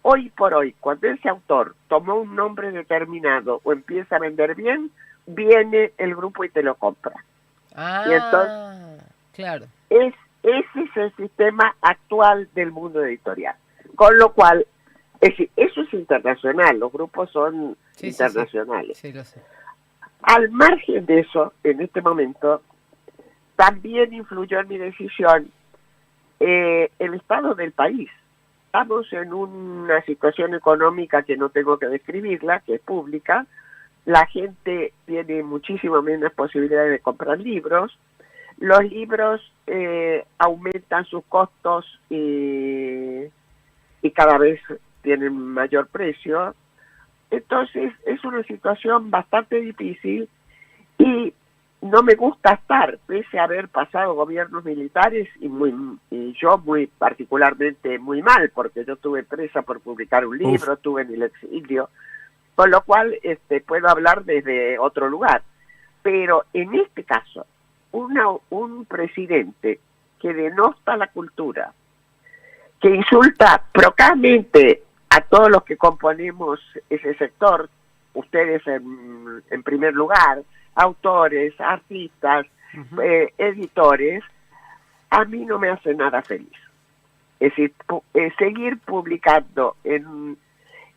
Hoy por hoy, cuando ese autor tomó un nombre determinado o empieza a vender bien, viene el grupo y te lo compra. Y entonces, Claro. ese es el sistema actual del mundo editorial. Con lo cual, Es decir, eso es internacional, los grupos son Sí, internacionales. Sí, lo sé. Al margen de eso, en este momento, también influyó en mi decisión el estado del país. Estamos en una situación económica que no tengo que describirla, que es pública. La gente tiene muchísimo menos posibilidades de comprar libros. Los libros aumentan sus costos y cada vez tienen mayor precio. Entonces es una situación bastante difícil y no me gusta estar, pese a haber pasado gobiernos militares y yo muy particularmente muy mal, porque yo estuve presa por publicar un libro, estuve en el exilio, con lo cual puedo hablar desde otro lugar. Pero en este caso, un presidente que denosta la cultura, que insulta procamente a todos los que componemos ese sector, ustedes en primer lugar, autores, artistas, editores, a mí no me hace nada feliz. Es decir, seguir publicando en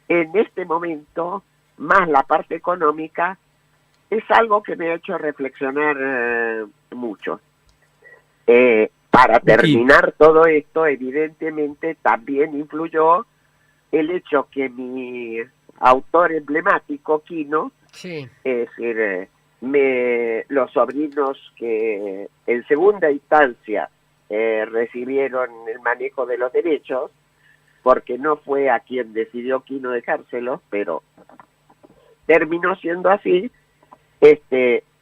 este momento, más la parte económica, es algo que me ha hecho reflexionar mucho. Para terminar todo esto, evidentemente también influyó el hecho que mi autor emblemático, Quino, Sí. es decir, los sobrinos que en segunda instancia recibieron el manejo de los derechos, porque no fue a quien decidió Quino dejárselos, pero terminó siendo así,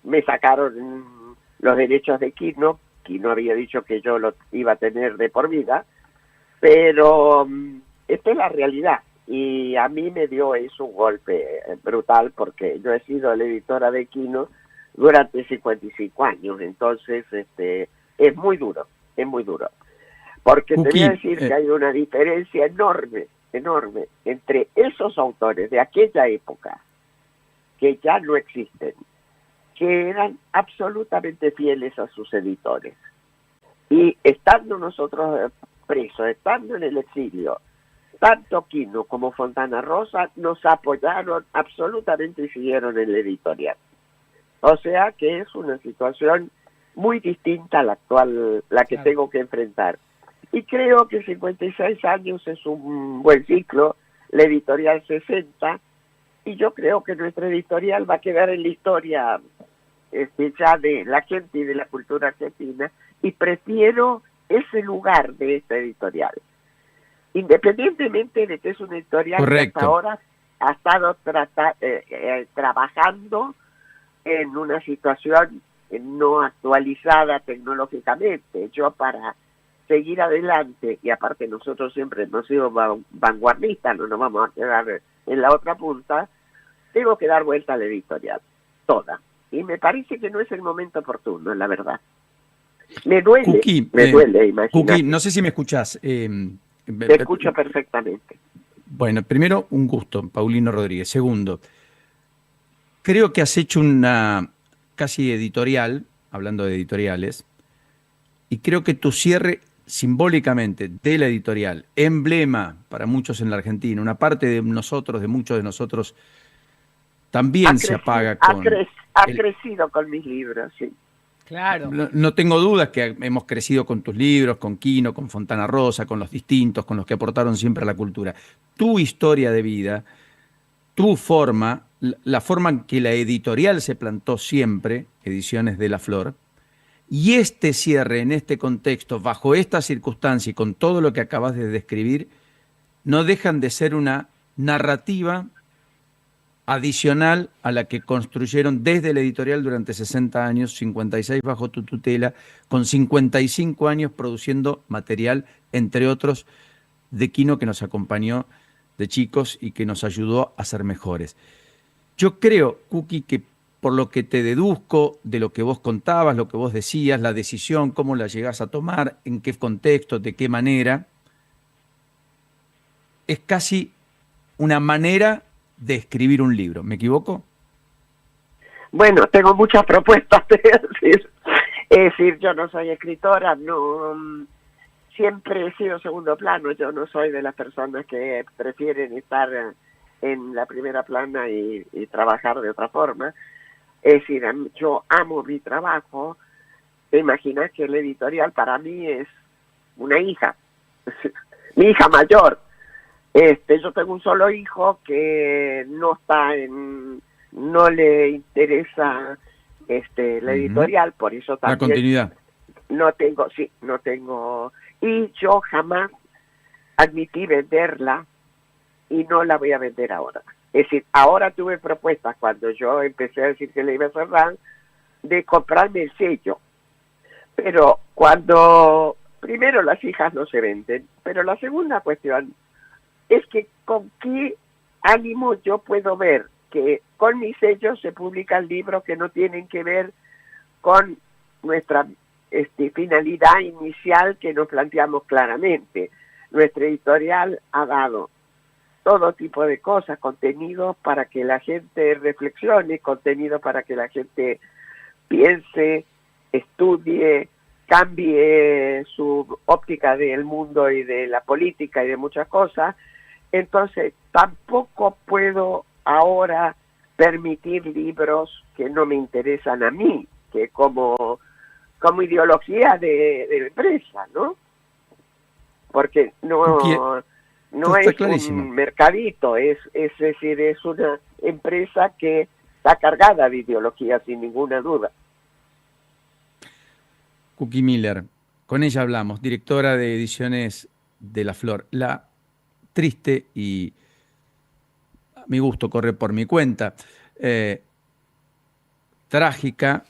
me sacaron los derechos de Quino. Quino había dicho que yo lo iba a tener de por vida, pero esta es la realidad. Y a mí me dio eso un golpe brutal, porque yo he sido la editora de Quino durante 55 años, entonces es muy duro, porque te voy a decir que hay una diferencia enorme entre esos autores de aquella época, que ya no existen, que eran absolutamente fieles a sus editores, y estando nosotros presos, estando en el exilio, tanto Quino como Fontana Rosa nos apoyaron absolutamente y siguieron en la editorial. O sea que es una situación muy distinta a la actual, la que tengo que enfrentar. Y creo que 56 años es un buen ciclo, la editorial 60, y yo creo que nuestra editorial va a quedar en la historia ya de la gente y de la cultura argentina, y prefiero ese lugar de esta editorial. Independientemente de que es una editorial que hasta ahora ha estado trabajando en una situación no actualizada tecnológicamente. Yo, para seguir adelante, y aparte nosotros siempre hemos sido vanguardistas, no nos vamos a quedar en la otra punta, tengo que dar vuelta a la editorial, toda. Y me parece que no es el momento oportuno, la verdad. Me duele, imagínate. Kuki, no sé si me escuchás. Te escucho perfectamente. Bueno, primero, un gusto, Paulino Rodríguez. Segundo, creo que has hecho una casi editorial, hablando de editoriales, y creo que tu cierre simbólicamente de la editorial, emblema para muchos en la Argentina, una parte de nosotros, de muchos de nosotros, también se apaga con... Ha crecido con mis libros, sí. Claro. No tengo dudas que hemos crecido con tus libros, con Quino, con Fontana Rosa, con los distintos, con los que aportaron siempre a la cultura. Tu historia de vida, tu forma, la forma en que la editorial se plantó siempre, Ediciones de la Flor, y este cierre en este contexto, bajo esta circunstancia y con todo lo que acabas de describir, no dejan de ser una narrativa adicional a la que construyeron desde la editorial durante 60 años, 56 bajo tu tutela, con 55 años produciendo material, entre otros, de Quino, que nos acompañó de chicos y que nos ayudó a ser mejores. Yo creo, Kuki, que por lo que te deduzco de lo que vos contabas, lo que vos decías, la decisión, cómo la llegás a tomar, en qué contexto, de qué manera, es casi una manera de escribir un libro. ¿Me equivoco? Bueno, tengo muchas propuestas, es decir, yo no soy escritora, no. siempre he sido segundo plano. Yo no soy de las personas que prefieren estar en la primera plana y trabajar de otra forma. Es decir, yo amo mi trabajo. Te imaginas que el editorial para mí es una hija, mi hija mayor. Yo tengo un solo hijo que no le interesa la editorial, por eso también la continuidad. no tengo, y yo jamás admití venderla y no la voy a vender ahora. Es decir, ahora tuve propuestas cuando yo empecé a decir que le iba a cerrar, de comprarme el sello. Pero cuando, primero las hijas no se venden, pero la segunda cuestión es que con qué ánimo yo puedo ver que con mi sello se publican libros que no tienen que ver con nuestra finalidad inicial que nos planteamos claramente. Nuestra editorial ha dado todo tipo de cosas, contenidos para que la gente reflexione, contenidos para que la gente piense, estudie, cambie su óptica del mundo y de la política y de muchas cosas. Entonces, tampoco puedo ahora permitir libros que no me interesan a mí, que como ideología de empresa, ¿no? Porque no es clarísimo. Un mercadito, es decir, es una empresa que está cargada de ideología, sin ninguna duda. Cookie Miller, con ella hablamos, directora de Ediciones de la Flor. La triste y a mi gusto corre por mi cuenta, trágica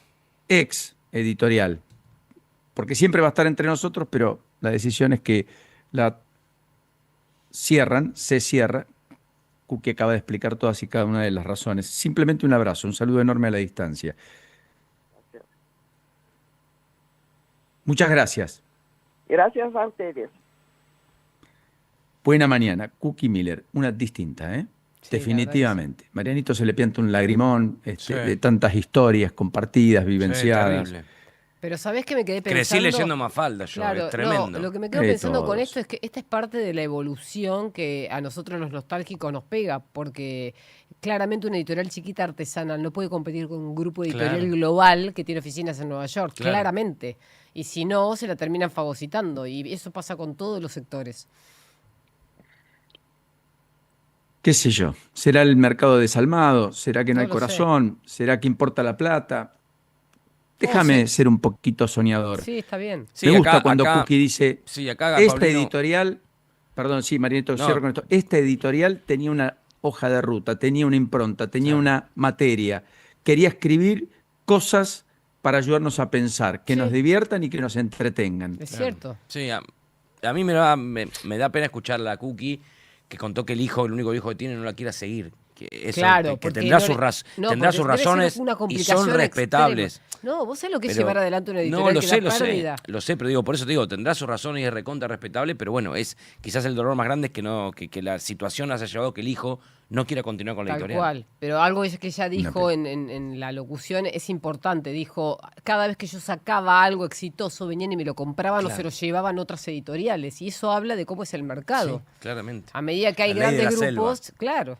ex editorial, porque siempre va a estar entre nosotros, pero la decisión es que la se cierra. Cookie acaba de explicar todas y cada una de las razones. Simplemente un abrazo, un saludo enorme a la distancia. Muchas gracias. Gracias a ustedes. Buena mañana. Cookie Miller, una distinta, ¿eh? Sí, definitivamente. Marianito se le pianta un lagrimón Sí. de tantas historias compartidas, vivenciadas. Sí, terrible. Pero ¿sabés qué me quedé pensando? Crecí leyendo Mafalda yo, Claro, es tremendo. no, lo que me quedo pensando con Todos. esto es que esta es parte de la evolución que a nosotros los nostálgicos nos pega, porque claramente una editorial chiquita artesanal no puede competir con un grupo editorial Claro. global que tiene oficinas en Nueva York, Claro. claramente. Y si no, se la terminan fagocitando, y eso pasa con todos los sectores. ¿Qué sé yo? ¿Será el mercado desalmado? ¿Será que no No hay lo sé. corazón? ¿Será que importa la plata? Déjame ser un poquito soñador. Sí, está bien. Sí, Me gusta acá- cuando acá- Cookie dice, Sí, acá esta Paulino- editorial, perdón, sí, Marianito, No. cierro con esto. Esta editorial tenía una hoja de ruta, tenía una impronta, tenía Sí. una materia. Quería escribir cosas para ayudarnos a pensar, que Sí. nos diviertan y que nos entretengan. Es Claro. cierto. Sí, a mí me da pena escuchar a la Cookie que contó que el único hijo que tiene, no la quiera seguir. Que eso, Claro, que porque tendrá no sus, le- no, tendrá porque sus debe ser razones una y complicación son respetables. extrema. No, vos sabés lo que es Pero- llevar adelante una editorial No, lo que sé, da lo sé. pérdida. Lo sé, pero digo, por eso te digo, tendrá sus razones y es recontra respetable, pero bueno, es quizás el dolor más grande es que la situación haya llevado que el hijo no quiera continuar con la Tal editorial. cual. Pero algo es que ella dijo pena. en la locución es importante. Dijo, cada vez que yo sacaba algo exitoso, venían y me lo compraban o Claro. se lo llevaban otras editoriales. Y eso habla de cómo es el mercado. Sí, claramente. A medida que hay La ley de grandes la grupos, claro.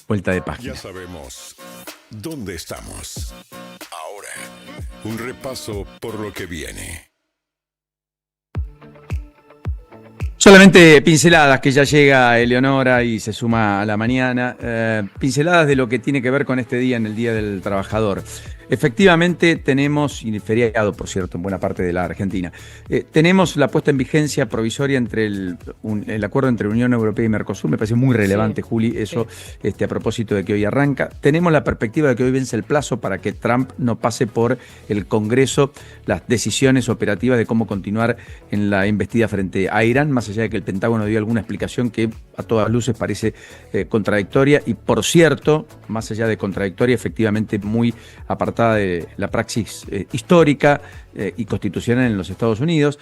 Vuelta de Ya página. sabemos dónde estamos. Ahora, un repaso por lo que viene. Solamente pinceladas, que ya llega Eleonora y se suma a la mañana. Pinceladas de lo que tiene que ver con este día, en el Día del Trabajador. Efectivamente tenemos, y feriado por cierto en buena parte de la Argentina, tenemos la puesta en vigencia provisoria entre el acuerdo entre Unión Europea y Mercosur. Me parece muy relevante, Sí, Juli, eso a propósito de que hoy arranca. Tenemos la perspectiva de que hoy vence el plazo para que Trump no pase por el Congreso las decisiones operativas de cómo continuar en la embestida frente a Irán, más allá de que el Pentágono dio alguna explicación que a todas luces parece contradictoria y, por cierto, más allá de contradictoria, efectivamente muy apartada de la praxis histórica y constitucional en los Estados Unidos.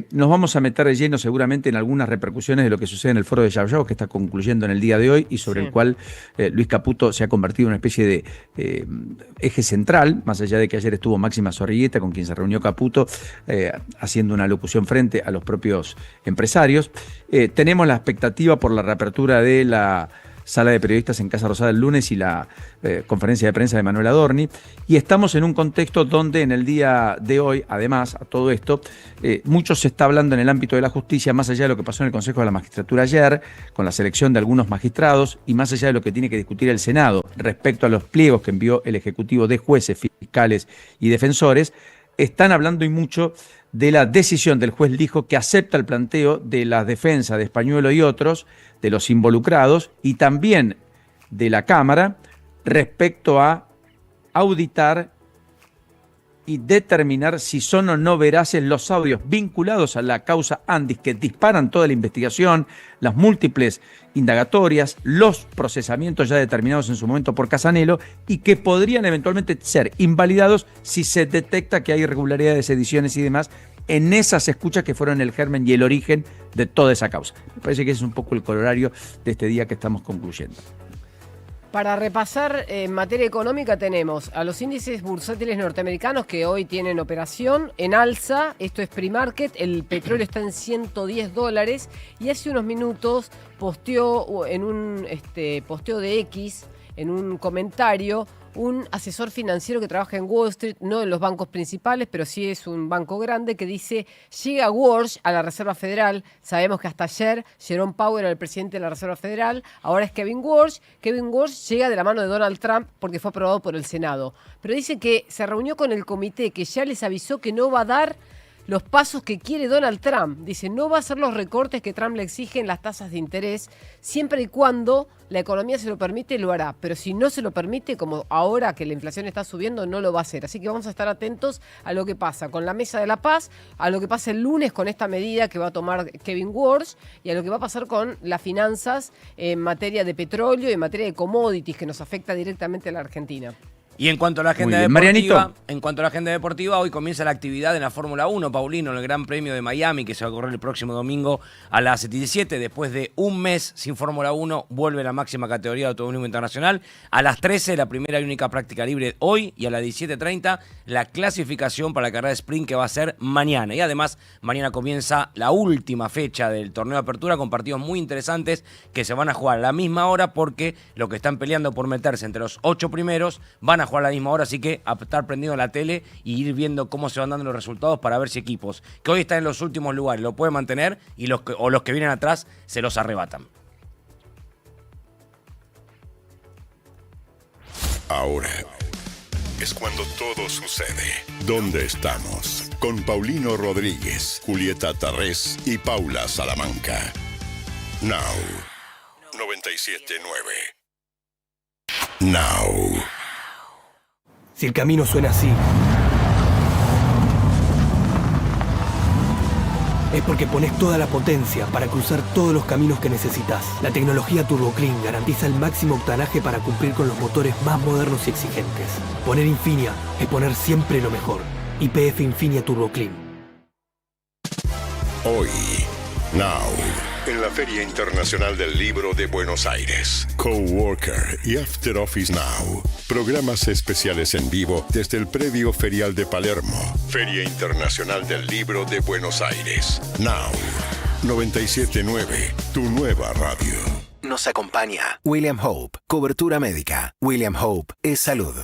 Nos vamos a meter de lleno seguramente en algunas repercusiones de lo que sucede en el foro de Yao Yao, que está concluyendo en el día de hoy y sobre el cual Luis Caputo se ha convertido en una especie de eje central, más allá de que ayer estuvo Máxima Zorrigueta, con quien se reunió Caputo, haciendo una locución frente a los propios empresarios. Tenemos la expectativa por la reapertura de la sala de periodistas en Casa Rosada el lunes y la conferencia de prensa de Manuel Adorni, y estamos en un contexto donde en el día de hoy, además, a todo esto, mucho se está hablando en el ámbito de la justicia, más allá de lo que pasó en el Consejo de la Magistratura ayer, con la selección de algunos magistrados, y más allá de lo que tiene que discutir el Senado respecto a los pliegos que envió el Ejecutivo de jueces, fiscales y defensores. Están hablando y mucho de la decisión del juez Lijo, que acepta el planteo de la defensa de Españuelo y otros, de los involucrados, y también de la Cámara respecto a auditar y determinar si son o no veraces los audios vinculados a la causa Andis, que disparan toda la investigación, las múltiples indagatorias, los procesamientos ya determinados en su momento por Casanelo, y que podrían eventualmente ser invalidados si se detecta que hay irregularidades, ediciones y demás en esas escuchas que fueron el germen y el origen de toda esa causa. Me parece que ese es un poco el corolario de este día que estamos concluyendo. Para repasar, en materia económica tenemos a los índices bursátiles norteamericanos que hoy tienen operación en alza. Esto es pre-market, el petróleo está en $110 y hace unos minutos posteó en un posteo de X, en un comentario, un asesor financiero que trabaja en Wall Street, no en los bancos principales, pero sí es un banco grande, que dice: llega Walsh a la Reserva Federal. Sabemos que hasta ayer Jerome Powell era el presidente de la Reserva Federal, ahora es Kevin Walsh. Kevin Walsh llega de la mano de Donald Trump porque fue aprobado por el Senado. Pero dice que se reunió con el comité, que ya les avisó que no va a dar los pasos que quiere Donald Trump. Dice, no va a hacer los recortes que Trump le exige en las tasas de interés, siempre y cuando la economía se lo permite, lo hará. Pero si no se lo permite, como ahora que la inflación está subiendo, no lo va a hacer. Así que vamos a estar atentos a lo que pasa con la Mesa de la Paz, a lo que pasa el lunes con esta medida que va a tomar Kevin Walsh y a lo que va a pasar con las finanzas en materia de petróleo y en materia de commodities, que nos afecta directamente a la Argentina. Y en cuanto a la agenda deportiva, hoy comienza la actividad en la Fórmula 1, Paulino, en el Gran Premio de Miami, que se va a correr el próximo domingo a las 17. Después de un mes sin Fórmula 1, vuelve la máxima categoría de automovilismo internacional. A las 13, la primera y única práctica libre hoy, y a las 17:30, la clasificación para la carrera de sprint, que va a ser mañana. Y además, mañana comienza la última fecha del torneo de apertura, con partidos muy interesantes que se van a jugar a la misma hora, porque los que están peleando por meterse entre los 8 primeros van a jugar a la misma hora, así que a estar prendido en la tele y ir viendo cómo se van dando los resultados para ver si equipos que hoy están en los últimos lugares lo pueden mantener y los que vienen atrás se los arrebatan. Ahora es cuando todo sucede. ¿Dónde estamos? Con Paulino Rodríguez, Julieta Tarrés y Paula Salamanca. Now 97.9. Now. Si el camino suena así, es porque pones toda la potencia para cruzar todos los caminos que necesitas. La tecnología Turbo Clean garantiza el máximo octanaje para cumplir con los motores más modernos y exigentes. Poner Infinia es poner siempre lo mejor. YPF Infinia Turbo Clean. Hoy, Now, en la Feria Internacional del Libro de Buenos Aires, Coworker y After Office Now, programas especiales en vivo desde el predio ferial de Palermo. Feria Internacional del Libro de Buenos Aires, Now, 97.9, tu nueva radio. Nos acompaña William Hope, cobertura médica. William Hope es salud.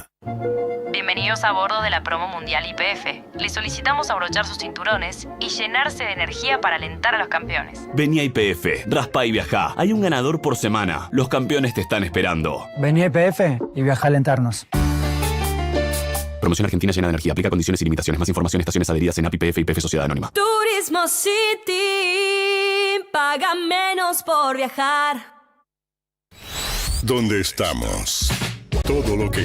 Bienvenidos a bordo de la promo mundial YPF. Les solicitamos abrochar sus cinturones y llenarse de energía para alentar a los campeones. Vení a YPF, raspa y viajá. Hay un ganador por semana. Los campeones te están esperando. Vení a YPF y viajá a alentarnos. Promoción Argentina llena de energía. Aplica condiciones y limitaciones. Más información, estaciones adheridas en API YPF y YPF Sociedad Anónima. Turismo City. Paga menos por viajar. ¿Dónde estamos? Todo lo que...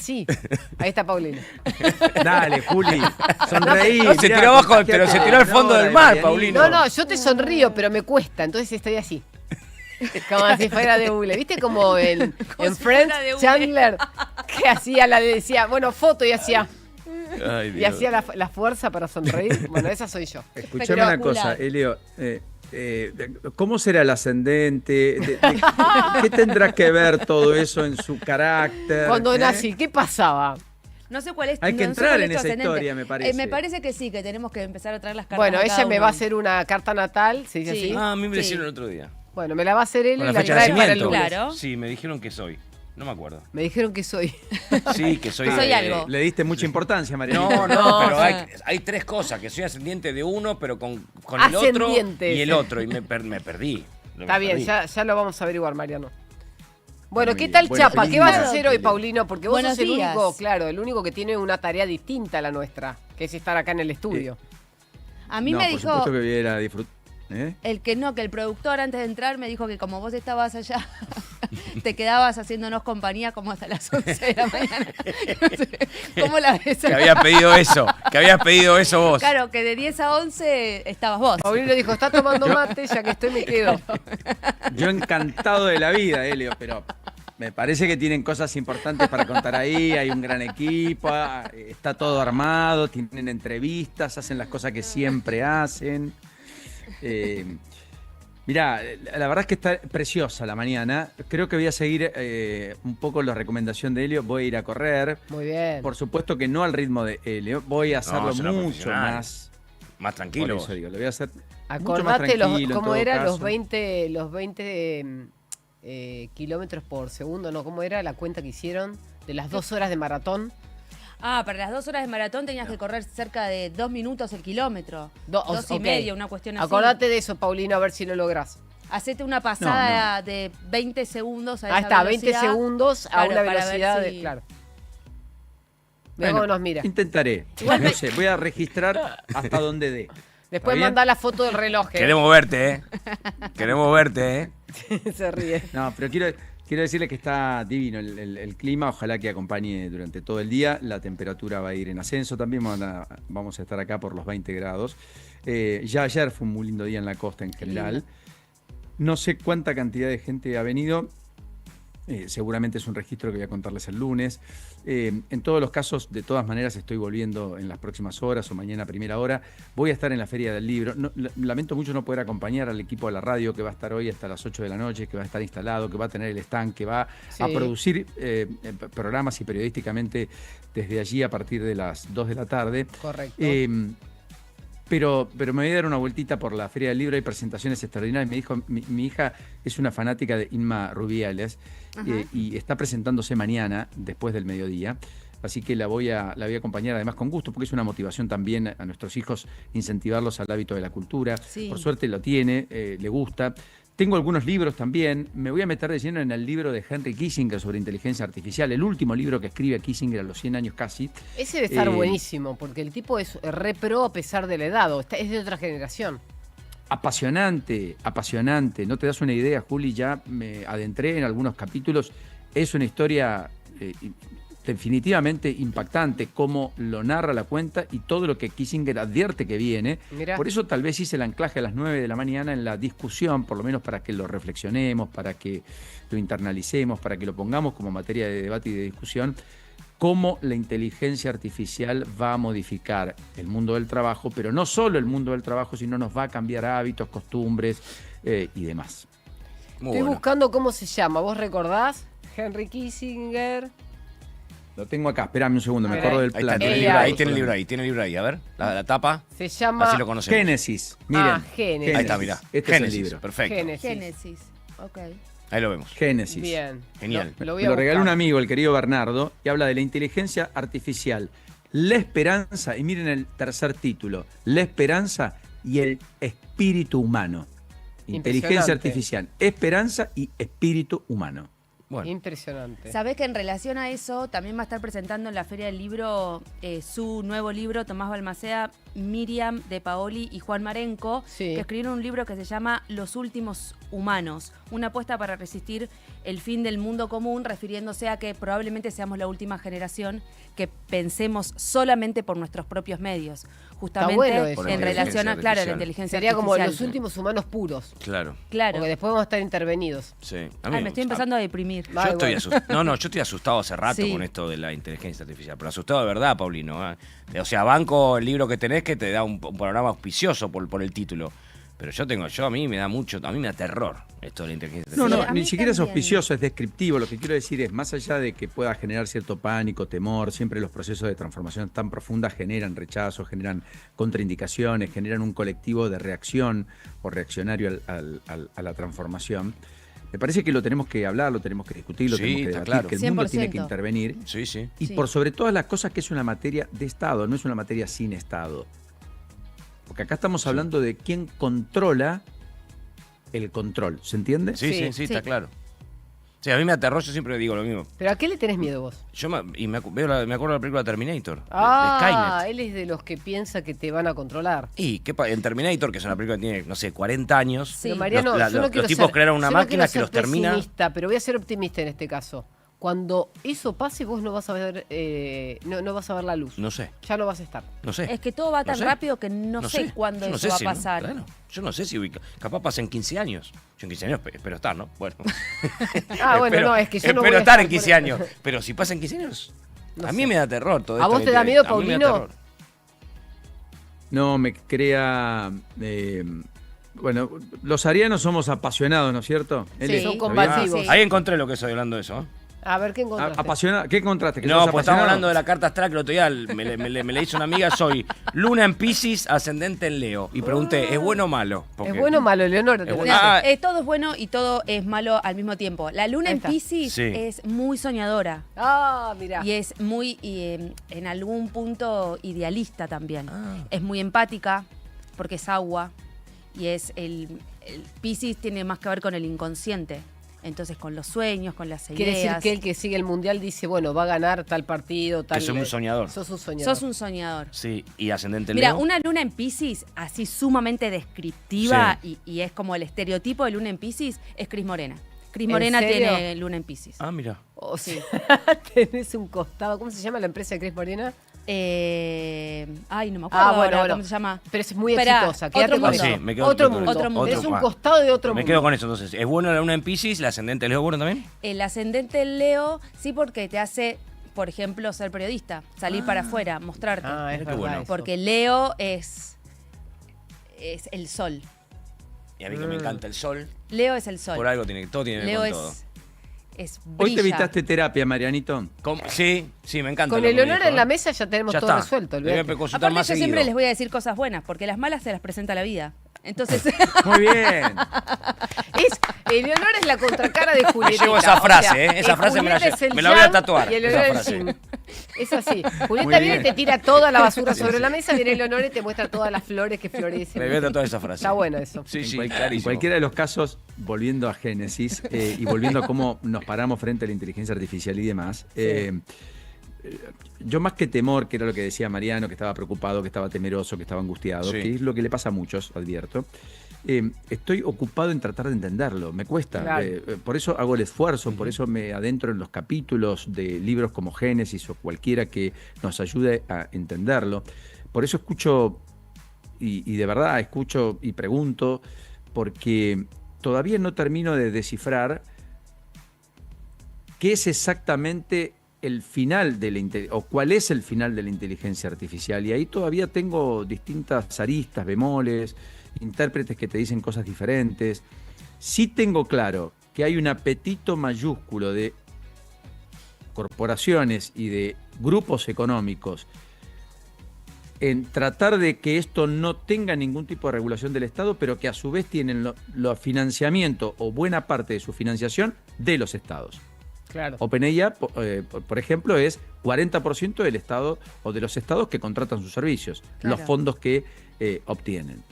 así. Ahí está Paulino. Dale, Juli, sonreí. No, se tiró abajo, pero se tiró al fondo del mar, Paulino. No, yo te sonrío, pero me cuesta, entonces estoy así. Como si fuera de hule. ¿Viste como en Friends, Chandler, que hacía decía, bueno, foto y hacía... Ay, y hacía la fuerza para sonreír? Bueno, esa soy yo. Escuchame una cosa, Elio. ¿Cómo será el ascendente? ¿Qué tendrá que ver todo eso en su carácter? Cuando nací, ¿qué pasaba? No sé cuál es. Hay que no entrar sé cuál en es tu esa ascendente. historia, me parece. Me parece que sí, que tenemos que empezar a traer las cartas. Bueno, a ella cada me uno. va a hacer una carta natal, ¿se dice así? Ah, a mí me hicieron el otro día. Bueno, me la va a hacer él Con y la la fecha de trae para el nacimiento. lunes. Claro. Sí, me dijeron que soy. No me acuerdo. Me dijeron que soy. Sí, que soy. Soy algo. Le diste mucha importancia, María. No, No, pero sí. hay tres cosas, que soy ascendiente de uno, pero con el otro Ascendiente. y el otro, y me perdí. Está bien, ya lo vamos a averiguar, Mariano. Bueno, Muy ¿qué bien. tal, Bueno, Chapa? feliz ¿Qué vas a día. hacer hoy, Paulino? Porque vos Buenos sos el días. único, claro, el único que tiene una tarea distinta a la nuestra, que es estar acá en el estudio. A mí No, me por dijo supuesto que voy a ir a disfrutar. que el productor antes de entrar me dijo que como vos estabas allá, te quedabas haciéndonos compañía como hasta las 11 de la mañana. No sé, ¿cómo la ves? Que habías pedido eso vos. Claro, que de 10 a 11 estabas vos. Paulino dijo, está tomando mate, ya que estoy me quedo. Yo encantado de la vida, Elio, pero me parece que tienen cosas importantes para contar ahí, hay un gran equipo, está todo armado, tienen entrevistas, hacen las cosas que siempre hacen. Mirá, la verdad es que está preciosa la mañana. Creo que voy a seguir un poco la recomendación de Elio. Voy a ir a correr. Muy bien. Por supuesto que no al ritmo de Elio. Voy a hacerlo será mucho profesional. más Tranquilo. Por eso digo, lo voy a hacer mucho más Acordate tranquilo, en cómo todo eran caso. los 20 kilómetros por segundo, ¿no? ¿Cómo era la cuenta que hicieron de las 2 horas de maratón? Ah, para las 2 horas de maratón tenías que correr cerca de 2 minutos el kilómetro. 2 y ok. medio, una cuestión así. Acordate de eso, Paulino, a ver si lo lográs. Hacete una pasada de 20 segundos a esa Ahí está, 20 velocidad. segundos a Claro, una para ver velocidad si- de... Claro. Bueno, Luego nos mira. Intentaré. Igual No sé, voy a registrar hasta donde dé. Después bien? mandá la foto del reloj. Queremos verte, ¿eh? Queremos verte, ¿eh? Se ríe. No, pero quiero decirle que está divino el clima, ojalá que acompañe durante todo el día, la temperatura va a ir en ascenso también, vamos a estar acá por los 20 grados. Ya ayer fue un muy lindo día en la costa en general. No sé cuánta cantidad de gente ha venido, seguramente es un registro que voy a contarles el lunes. En todos los casos, de todas maneras, estoy volviendo en las próximas horas o mañana a primera hora. Voy a estar en la Feria del Libro. Lamento mucho no poder acompañar al equipo de la radio que va a estar hoy hasta las 8 de la noche, que va a estar instalado, que va a tener el stand, que va a producir programas y periodísticamente desde allí a partir de las 2 de la tarde. Correcto. Pero me voy a dar una vueltita por la Feria del Libro, hay presentaciones extraordinarias. Me dijo, mi hija es una fanática de Inma Rubiales y está presentándose mañana, después del mediodía. Así que la voy a acompañar además con gusto, porque es una motivación también a nuestros hijos incentivarlos al hábito de la cultura. Sí. Por suerte lo tiene, le gusta. Tengo algunos libros también. Me voy a meter de lleno en el libro de Henry Kissinger sobre inteligencia artificial, el último libro que escribe Kissinger a los 100 años casi. Ese debe estar buenísimo, porque el tipo es re pro a pesar de la edad, es de otra generación. Apasionante, apasionante. No te das una idea, Juli, ya me adentré en algunos capítulos. Es una historia definitivamente impactante, cómo lo narra la cuenta y todo lo que Kissinger advierte que viene. Mirá. Por eso tal vez hice el anclaje a las 9 de la mañana en la discusión, por lo menos para que lo reflexionemos, para que lo internalicemos, para que lo pongamos como materia de debate y de discusión, cómo la inteligencia artificial va a modificar el mundo del trabajo, pero no solo el mundo del trabajo, sino nos va a cambiar hábitos, costumbres y demás. Estoy buscando cómo se llama, ¿vos recordás? Henry Kissinger. Lo tengo acá, espérame un segundo, me acuerdo del Ahí plan. está, tiene el libro ahí, a ver, la tapa. Se llama... Así lo conocemos. Génesis, miren. Génesis. Ahí está, mirá. Este Génesis, es el libro. perfecto. Génesis. Ok. Ahí lo vemos. Génesis. Bien. Genial. Lo voy Me a lo regaló buscar. un amigo, el querido Bernardo, y habla de la inteligencia artificial, la esperanza, y miren el tercer título, la esperanza y el espíritu humano. Inteligencia Impresionante. artificial, esperanza y espíritu humano. Bueno. Impresionante. Sabés que en relación a eso también va a estar presentando en la Feria del Libro su nuevo libro, Tomás Balmaceda, Miriam de Paoli y Juan Marenco, que escribieron un libro que se llama Los últimos humanos, una apuesta para resistir el fin del mundo común, refiriéndose a que probablemente seamos la última generación que pensemos solamente por nuestros propios medios. Justamente bueno eso. En relación a, la inteligencia Sería artificial. como los últimos humanos puros. Claro. Porque después vamos a estar intervenidos. Sí. Me estoy empezando a deprimir. Yo estoy asustado. Yo estoy asustado hace rato con esto de la inteligencia artificial, pero asustado de verdad, Paulino. O sea, banco el libro que tenés que te da un panorama auspicioso por el título. Pero a mí me da terror esto de la inteligencia artificial. No, ni siquiera es auspicioso, es descriptivo. Lo que quiero decir es, más allá de que pueda generar cierto pánico, temor, siempre los procesos de transformación tan profundas generan rechazo, generan contraindicaciones, generan un colectivo de reacción o reaccionario a la transformación. Me parece que lo tenemos que hablar, lo tenemos que discutir, lo tenemos que debatir, claro. Que el mundo 100%. tiene que intervenir. Y por sobre todas las cosas que es una materia de Estado, no es una materia sin Estado. Porque acá estamos hablando de quién controla el control, ¿se entiende? Sí, está claro. Sí, a mí me aterró, yo siempre digo lo mismo. ¿Pero a qué le tenés miedo vos? Me acuerdo de la película Terminator, de Skynet. Skynet. Él es de los que piensa que te van a controlar. Y en Terminator, que es una película que tiene, no sé, 40 años, Pero Mariano, los tipos crearon una máquina que los termina... Pero voy a ser optimista en este caso. Cuando eso pase, vos no vas a ver no vas a ver la luz. No sé. Ya no vas a estar. No sé. Es que todo va tan rápido que no sé cuándo eso va a pasar. Claro. Yo no sé si capaz pasa en 15 años. Yo en 15 años espero estar, ¿no? Bueno. Es que yo no voy espero a estar en 15 años. Pero si pasa en 15 años, a mí me da terror todo esto. ¿A vos te da miedo, Paulino? No, me crea... bueno, los arianos somos apasionados, ¿no es cierto? Sí, son combativos. Ahí encontré lo que estoy hablando de eso, ¿eh? A ver, ¿qué encontraste? ¿Qué encontraste? No, pues estamos hablando de la carta astral que el otro día me le hizo una amiga. Soy Luna en Piscis, ascendente en Leo. Y pregunté, ¿es bueno o malo? Es bueno o malo, Leonor. Todo es bueno y todo es malo al mismo tiempo. La Luna en Piscis es muy soñadora. Mira. Y es muy, en algún punto, idealista también. Es muy empática, porque es agua. Y el Piscis tiene más que ver con el inconsciente. Entonces, con los sueños, con las ideas. Quiere decir que el que sigue el mundial dice, bueno, va a ganar tal partido, tal... Que soy un soñador. Sos un soñador. Sos un soñador. Sí, y ascendente Mira, Leo. una luna en Piscis, así sumamente descriptiva, y es como el estereotipo de luna en Piscis, es Cris Morena. Cris Morena tiene luna en Piscis. Ah, mira. Sí. Tenés un costado. ¿Cómo se llama la empresa de Cris Morena? Ay, no me acuerdo ahora cómo se llama. Pero es muy exitosa. Quédate con eso. Sí, me quedo otro mundo. Es un costado de otro mundo. Me quedo con eso, entonces. ¿Es bueno la luna en Piscis? ¿El ascendente Leo bueno también? El ascendente Leo, sí, porque te hace, por ejemplo, ser periodista. Salir para afuera, mostrarte. Es verdad, bueno. Porque Leo es el sol. Y a mí que me encanta el sol. Leo es el sol. Por algo todo tiene que ver con todo. ¿Hoy te evitaste terapia, Marianito? Sí, me encanta. Con el honor en la mesa ya tenemos todo resuelto. Aparte, yo siempre les voy a decir cosas buenas, porque las malas se las presenta la vida. Entonces... Muy bien. Eleonora es la contracara de Julieta. Me llevo esa frase, esa frase me la voy a tatuar. Y es así. Julieta viene y te tira toda la basura sobre la mesa, viene Eleonora y te muestra todas las flores que florecen. Me voy a tatuar esa frase. Está bueno eso. Sí, en cualquiera de los casos, volviendo a Génesis y volviendo a cómo nos paramos frente a la inteligencia artificial y demás, yo más que temor, que era lo que decía Mariano, que estaba preocupado, que estaba temeroso, que estaba angustiado, que es lo que le pasa a muchos, advierto, estoy ocupado en tratar de entenderlo, me cuesta. Claro. Por eso hago el esfuerzo, por eso me adentro en los capítulos de libros como Génesis o cualquiera que nos ayude a entenderlo. Por eso escucho, y de verdad escucho y pregunto, porque todavía no termino de descifrar qué es exactamente el final de o cuál es el final de la inteligencia artificial. Y ahí todavía tengo distintas aristas, bemoles, intérpretes que te dicen cosas diferentes. Sí tengo claro que hay un apetito mayúsculo de corporaciones y de grupos económicos en tratar de que esto no tenga ningún tipo de regulación del Estado, pero que a su vez tienen los financiamiento o buena parte de su financiación de los Estados. Claro. OpenAI, por ejemplo, es 40% del Estado o de los estados que contratan sus servicios, los fondos que obtienen.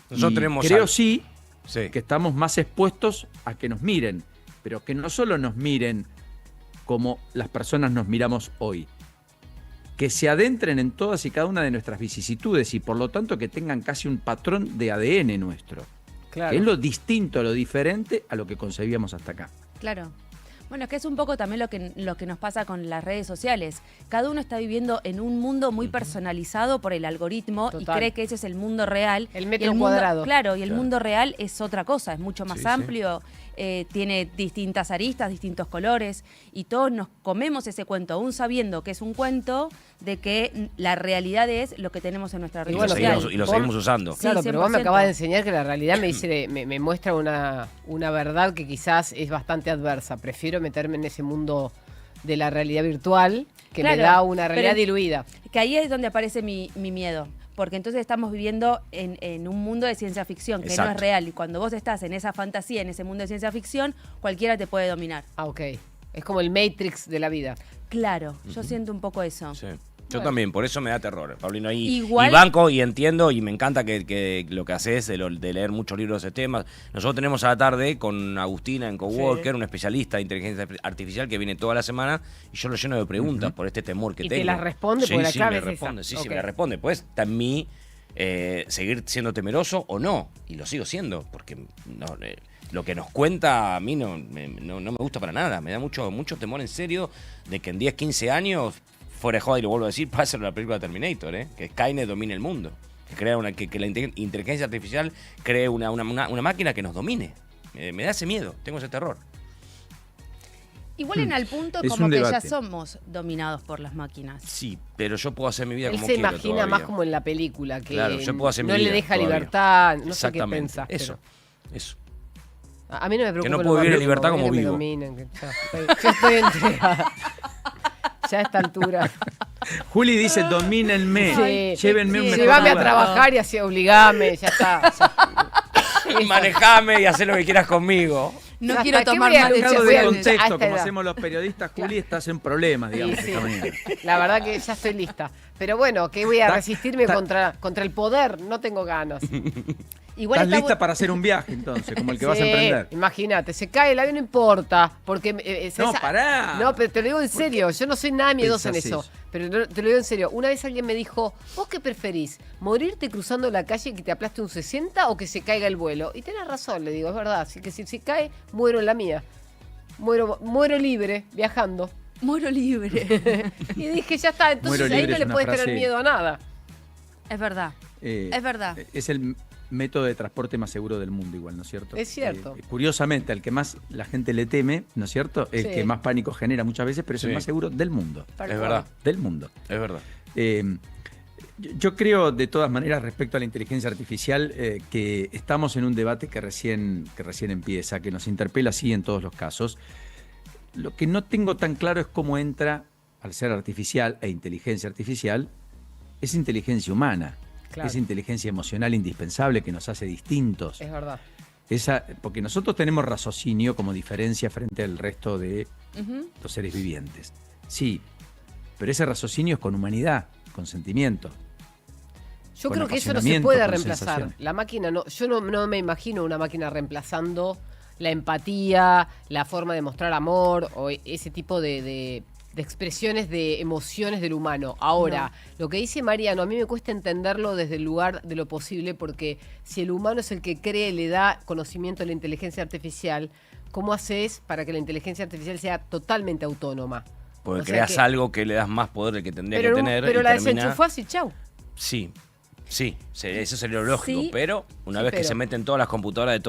Nosotros tenemos creo que estamos más expuestos a que nos miren pero que no solo nos miren como las personas nos miramos hoy, que se adentren en todas y cada una de nuestras vicisitudes y por lo tanto que tengan casi un patrón de ADN nuestro. Claro. Que es lo distinto, lo diferente a lo que concebíamos hasta acá. Claro. Bueno, es que es un poco también lo que nos pasa con las redes sociales. Cada uno está viviendo en un mundo muy personalizado por el algoritmo. Total. Y cree que ese es el mundo real. El metro y el mundo, cuadrado. Claro, y el Claro. mundo real es otra cosa, es mucho más Sí, amplio, tiene distintas aristas, distintos colores, y todos nos comemos ese cuento, aún sabiendo que es un cuento, de que la realidad es lo que tenemos en nuestra red Y social. lo seguimos usando. Claro, Sí, pero vos me 100%. acabas de enseñar que la realidad me muestra una verdad que quizás es bastante adversa. Prefiero meterme en ese mundo de la realidad virtual que me Claro, da una realidad pero- diluida. Que ahí es donde aparece mi miedo. Porque entonces estamos viviendo en un mundo de ciencia ficción que no Exacto. es real. Y cuando vos estás en esa fantasía, en ese mundo de ciencia ficción, cualquiera te puede dominar. Ah, ok. Es como el Matrix de la vida. Claro, yo siento un poco eso. Sí. Yo también, por eso me da terror, Paulino. Ahí, Igual- y banco y entiendo y me encanta que lo que haces de leer muchos libros de ese tema. Nosotros tenemos a la tarde con Agustina en Coworker, una especialista de inteligencia artificial que viene toda la semana y yo lo lleno de preguntas por este temor que ¿Y tengo. te las responde? Sí, Porque la sí, clave me es responde. esa. Sí, Ok. sí, me la responde. Pues está en mí seguir siendo temeroso o no. Y lo sigo siendo, porque no, lo que nos cuenta a mí no me gusta para nada. Me da mucho temor en serio de que en 10, 15 años, fuera de joda y lo vuelvo a decir, pase la película de Terminator, que Skynet domine el mundo. Que la inteligencia artificial cree una máquina que nos domine. Me da ese miedo, tengo ese terror. Igual en al punto Es como un que ya debate. somos dominados por las máquinas. Sí, pero yo puedo hacer mi vida Él como se quiero imagina todavía. más como en la película, que Claro, yo puedo hacer mi no le vida deja todavía. libertad, no sé qué Exactamente, pensás. eso, pero eso. a mí no me preocupa. no lo puedo más vivir en mínimo, libertad que como me vivo. dominen, que yo estoy entregada. Ya a esta altura. Juli dice, domínenme, Sí. llévenme un mejor Llévame a lugar. trabajar y así obligame, ya está. Y manejame y haz lo que quieras conmigo. No ¿Hasta quiero qué tomar voy a más luchar? Sacado Voy de a luchar a contexto, esta como edad. hacemos los periodistas, Juli, estás en problemas, digamos, Sí, sí. esta mañana. La verdad que ya estoy lista. Pero bueno, que voy a resistirme contra el poder, no tengo ganas. Igual Estás está lista para hacer un viaje, entonces, como el que vas a Sí, emprender. imagínate, se cae el avión, no importa. Porque No, pará. No, pero te lo digo en serio, yo no soy nada miedosa en pensás eso. eso? Pero te lo digo en serio. Una vez alguien me dijo, ¿vos qué preferís? ¿Morirte cruzando la calle y que te aplaste un 60 o que se caiga el vuelo? Y tenés razón, le digo, es verdad. Así que si se cae, muero en la mía. Muero libre, viajando. Muero libre. Y dije, ya está, entonces Muero ahí libre no es le una puedes frase- tener miedo a nada. Es verdad. Es verdad. Es el método de transporte más seguro del mundo, igual, ¿no es cierto? Es cierto. Curiosamente, al que más la gente le teme, ¿no es cierto? El Sí. que más pánico genera muchas veces, pero es el Sí. más seguro del mundo. Tal Es cual. verdad, Del mundo. es verdad. Yo creo, de todas maneras, respecto a la inteligencia artificial, que estamos en un debate que recién empieza, que nos interpela así en todos los casos. Lo que no tengo tan claro es cómo entra, al ser artificial e inteligencia artificial, esa inteligencia humana, Claro. esa inteligencia emocional indispensable que nos hace distintos. Es verdad. Porque nosotros tenemos raciocinio como diferencia frente al resto de Ujú. los seres vivientes. Sí, pero ese raciocinio es con humanidad, con sentimiento. Yo Con creo que eso no se apasionamiento, puede con reemplazar. sensación. La máquina no, yo no me imagino una máquina reemplazando la empatía, la forma de mostrar amor o ese tipo de expresiones de emociones del humano. Ahora, lo que dice Mariano, a mí me cuesta entenderlo desde el lugar de lo posible, porque si el humano es el que cree, le da conocimiento a la inteligencia artificial, ¿cómo haces para que la inteligencia artificial sea totalmente autónoma? Porque O sea creas que- algo que le das más poder del que tendría Pero, que tener. pero y la termina- desenchufás y chau. Sí, eso sería lo lógico, Sí. pero una Sí, vez que pero- se meten todas las computadoras de Sí.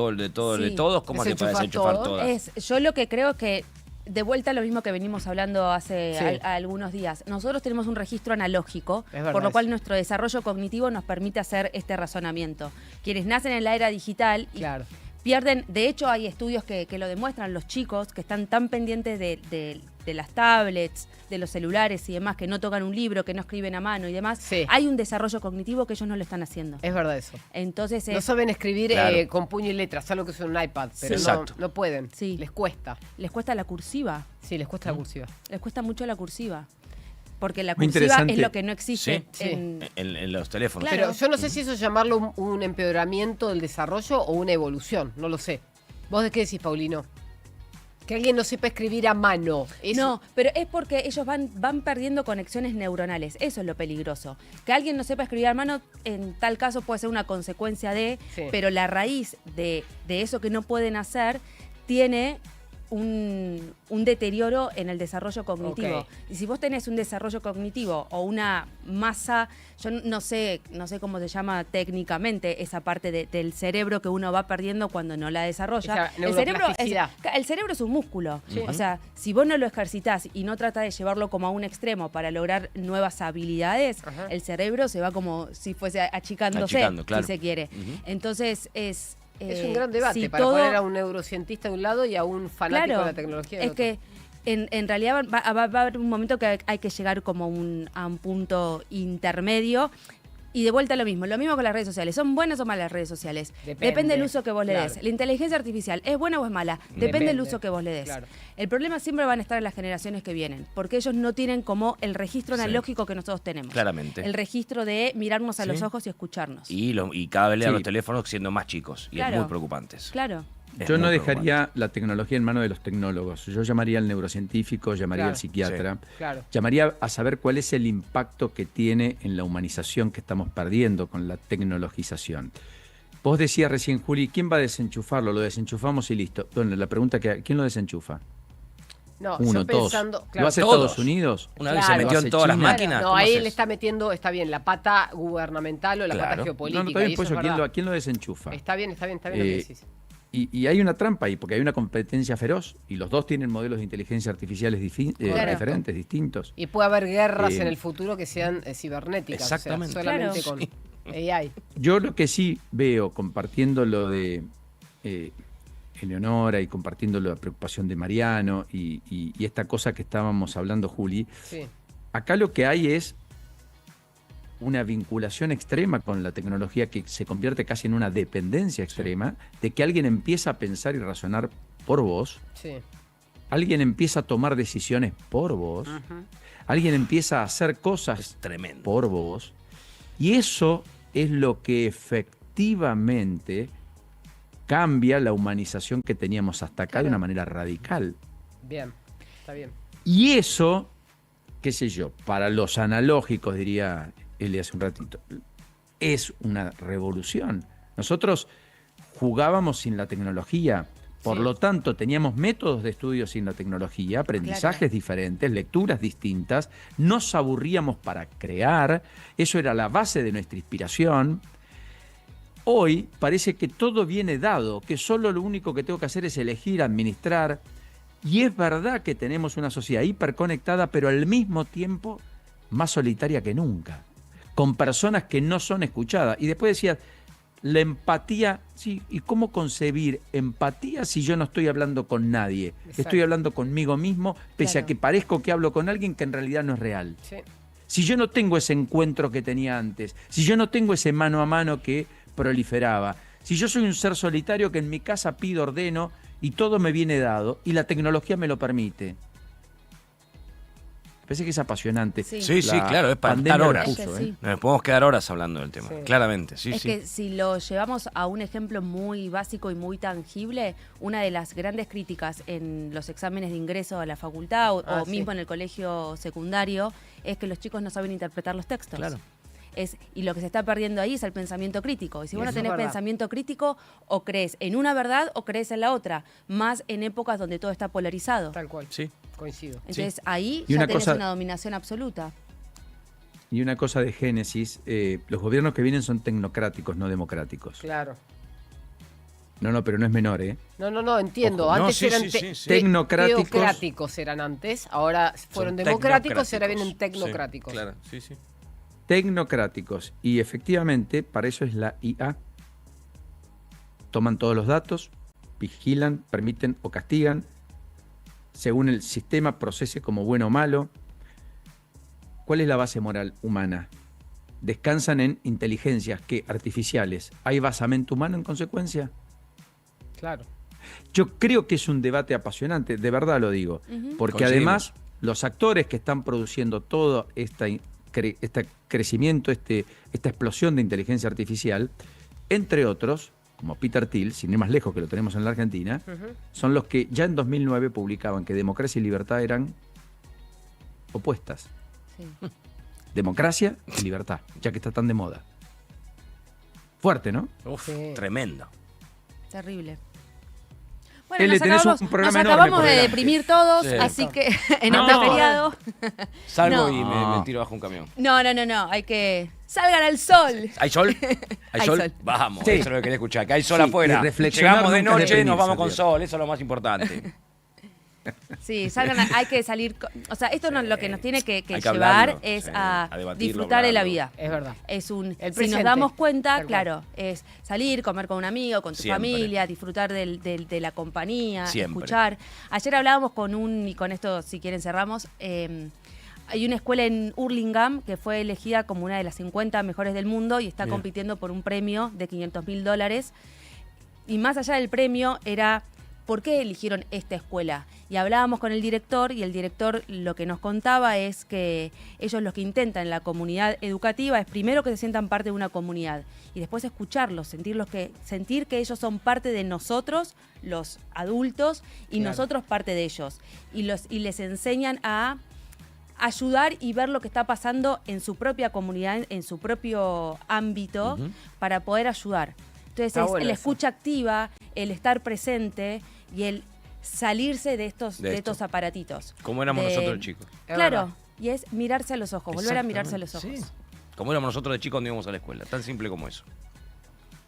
todos, ¿cómo es que para Desenchufás desenchufar todo. todas? Yo lo que creo es que, de vuelta a lo mismo que venimos hablando hace Sí. algunos días, nosotros tenemos un registro analógico, Es verdad por lo cual eso. nuestro desarrollo cognitivo nos permite hacer este razonamiento. Quienes nacen en la era digital y Claro. pierden, de hecho hay estudios que lo demuestran, los chicos que están tan pendientes de las tablets, de los celulares y demás, que no tocan un libro, que no escriben a mano y demás, Sí. hay un desarrollo cognitivo que ellos no lo están haciendo. Es verdad eso. Entonces No es- saben escribir Claro. con puño y letras, algo que es un iPad, pero Sí. no, Exacto. no pueden. Sí. Les cuesta. les cuesta la cursiva. Sí, les cuesta la cursiva. Les cuesta mucho la cursiva. Porque la Muy cursiva interesante. es lo que no existe Sí. En los teléfonos. Claro. Pero yo no sé si eso llamarlo un empeoramiento del desarrollo o una evolución, no lo sé. ¿Vos de qué decís, Paulino? Que alguien no sepa escribir a mano. No, pero es porque ellos van perdiendo conexiones neuronales. Eso es lo peligroso. Que alguien no sepa escribir a mano, en tal caso puede ser una consecuencia de, pero la raíz de eso que no pueden hacer tiene un deterioro en el desarrollo cognitivo. Ok. Y si vos tenés un desarrollo cognitivo o una masa, yo no sé cómo se llama técnicamente esa parte del cerebro que uno va perdiendo cuando no la desarrolla. El cerebro es un músculo. Sí. O sea, si vos no lo ejercitás y no tratás de llevarlo como a un extremo para lograr nuevas habilidades, el cerebro se va como si fuese achicándose, claro. si se quiere. Es Entonces un gran debate si para poner a un neurocientista de un lado y a un fanático de la tecnología del otro. Es que en realidad va a haber un momento que hay que llegar como a un punto intermedio. Y de vuelta lo mismo con las redes sociales. ¿Son buenas o malas las redes sociales? Depende del uso que vos le des. La inteligencia artificial, ¿es buena o es mala? Depende del uso que vos le des. Claro. El problema siempre van a estar en las generaciones que vienen, porque ellos no tienen como el registro analógico que nosotros tenemos. Claramente. El registro de mirarnos a los ojos y escucharnos. Y cada vez le dan los teléfonos siendo más chicos. Y es muy preocupante. Claro. Yo no dejaría la tecnología en manos de los tecnólogos. Yo llamaría al neurocientífico, llamaría al psiquiatra, llamaría a saber cuál es el impacto que tiene en la humanización que estamos perdiendo con la tecnologización. Vos decías recién, Juli, ¿quién va a desenchufarlo? Lo desenchufamos y listo. Bueno, la pregunta que ¿quién lo desenchufa? No, Uno, yo pensando, todos. ¿Lo hace Estados Unidos? Una vez se metió en todas las máquinas. No, ahí le está metiendo, está bien, la pata gubernamental o la pata geopolítica. No, está bien, pues ¿quién lo desenchufa? Está bien lo que decís. Y hay una trampa ahí, porque hay una competencia feroz y los dos tienen modelos de inteligencia artificiales diferentes, distintos. Y puede haber guerras en el futuro que sean cibernéticas. Exactamente. O sea, solamente con AI. Yo lo que sí veo, compartiendo lo de Eleonora y compartiendo la preocupación de Mariano y esta cosa que estábamos hablando, Juli, acá lo que hay es una vinculación extrema con la tecnología que se convierte casi en una dependencia extrema, de que alguien empieza a pensar y razonar por vos, alguien empieza a tomar decisiones por vos, alguien empieza a hacer cosas por vos, y eso es lo que efectivamente cambia la humanización que teníamos hasta acá de una manera radical. Bien, está bien. Y eso, qué sé yo, para los analógicos, diría Eli hace un ratito, es una revolución. Nosotros jugábamos sin la tecnología, por lo tanto teníamos métodos de estudio sin la tecnología, aprendizajes diferentes, lecturas distintas, nos aburríamos para crear, eso era la base de nuestra inspiración. Hoy parece que todo viene dado, que solo lo único que tengo que hacer es elegir, administrar, y es verdad que tenemos una sociedad hiperconectada, pero al mismo tiempo más solitaria que nunca, con personas que no son escuchadas. Y después decías, la empatía, sí, ¿y cómo concebir empatía si yo no estoy hablando con nadie? Exacto. Estoy hablando conmigo mismo, pese a que parezco que hablo con alguien que en realidad no es real. Sí. Si yo no tengo ese encuentro que tenía antes, si yo no tengo ese mano a mano que proliferaba, si yo soy un ser solitario que en mi casa pido, ordeno y todo me viene dado y la tecnología me lo permite. Parece que es apasionante. Sí, claro, es para estar horas. Nos podemos quedar horas hablando del tema, claramente. Que si lo llevamos a un ejemplo muy básico y muy tangible, una de las grandes críticas en los exámenes de ingreso a la facultad o mismo en el colegio secundario es que los chicos no saben interpretar los textos. Claro. Y lo que se está perdiendo ahí es el pensamiento crítico. Y si vos no tenés pensamiento crítico, o crees en una verdad o crees en la otra, más en épocas donde todo está polarizado. Tal cual. Sí. Coincido. Entonces ahí ya tenés una dominación absoluta. Y una cosa de génesis, los gobiernos que vienen son tecnocráticos, no democráticos. Claro. No, pero no es menor, ¿eh? No, entiendo. Ojo. Antes eran tecnocráticos. Teocráticos eran antes, ahora fueron democráticos y ahora vienen tecnocráticos. Sí, claro, Tecnocráticos. Y efectivamente, para eso es la IA. Toman todos los datos, vigilan, permiten o castigan, según el sistema procese como bueno o malo. ¿Cuál es la base moral humana? Descansan en inteligencias artificiales. ¿Hay basamento humano en consecuencia? Claro. Yo creo que es un debate apasionante, de verdad lo digo, porque además los actores que están produciendo todo este crecimiento, esta explosión de inteligencia artificial, entre otros, como Peter Thiel, sin ir más lejos que lo tenemos en la Argentina, son los que ya en 2009 publicaban que democracia y libertad eran opuestas. Sí. Democracia y libertad, ya que está tan de moda. Fuerte, ¿no? Uf, tremendo. Terrible. Bueno, Ele, tenés un programa nos enorme acabamos por de delante. deprimir todos, Sí. así que en este feriado... Salgo No. y me tiro bajo un camión. No, hay que... ¡Salgan al sol! ¿Hay sol? ¿Hay Hay sol? sol. Vamos, Sí. eso es lo que quería escuchar. Que hay sol Sí, afuera. y reflexionar Llegamos de nunca es noche y nos deprimirse, vamos con tío. sol. Eso es lo más importante. Sí, salgan, hay que salir... O sea, esto lo que nos tiene que Hay que llevar hablarlo, es sí, a a debatirlo, disfrutar de la hablarlo. vida. Es verdad. Es un, El si presente, nos damos cuenta, tal cual. claro, es salir, comer con un amigo, con tu Siempre. familia, disfrutar de la compañía, Siempre. escuchar. Ayer hablábamos y con esto si quieren cerramos, hay una escuela en Hurlingham que fue elegida como una de las 50 mejores del mundo y está Bien. compitiendo por un premio de $500.000. Y más allá del premio era... ¿Por qué eligieron esta escuela? Y hablábamos con el director y el director lo que nos contaba es que ellos lo que intentan en la comunidad educativa es primero que se sientan parte de una comunidad y después escucharlos, sentir que ellos son parte de nosotros, los adultos, y Claro. nosotros parte de ellos. Y les enseñan a ayudar y ver lo que está pasando en su propia comunidad, en su propio ámbito, para poder ayudar. Entonces Está es bueno la eso. escucha activa, el estar presente y el salirse de estos esto. aparatitos. Como éramos nosotros chicos. Es Claro, verdad. y es mirarse a los ojos, volver a mirarse a los ojos. Sí. Como éramos nosotros de chicos cuando íbamos a la escuela. Tan simple como eso.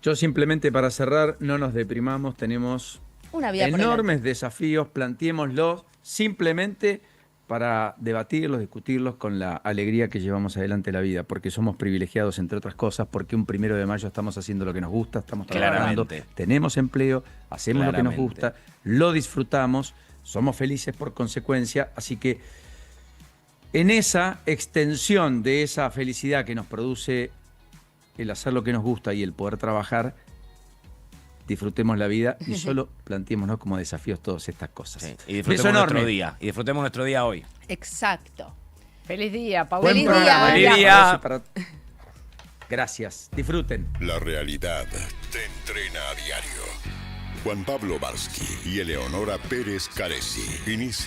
Yo simplemente para cerrar, no nos deprimamos, tenemos Una vida por enormes desafíos, planteémoslos simplemente para debatirlos, discutirlos con la alegría que llevamos adelante la vida, porque somos privilegiados, entre otras cosas, porque un 1 de mayo estamos haciendo lo que nos gusta, estamos trabajando, Claramente. tenemos empleo, hacemos lo que nos Claramente. gusta, lo disfrutamos, somos felices por consecuencia, así que en esa extensión de esa felicidad que nos produce el hacer lo que nos gusta y el poder trabajar, disfrutemos la vida y solo planteémonos como desafíos todas estas cosas. Sí. Y Beso disfrutemos nuestro enorme. día. Y disfrutemos nuestro día hoy. Exacto. Feliz día, Paula. Buen Feliz programa. día. Feliz día. Gracias. Disfruten. La realidad te entrena a diario. Juan Pablo Barsky y Eleonora Pérez Caresi inicia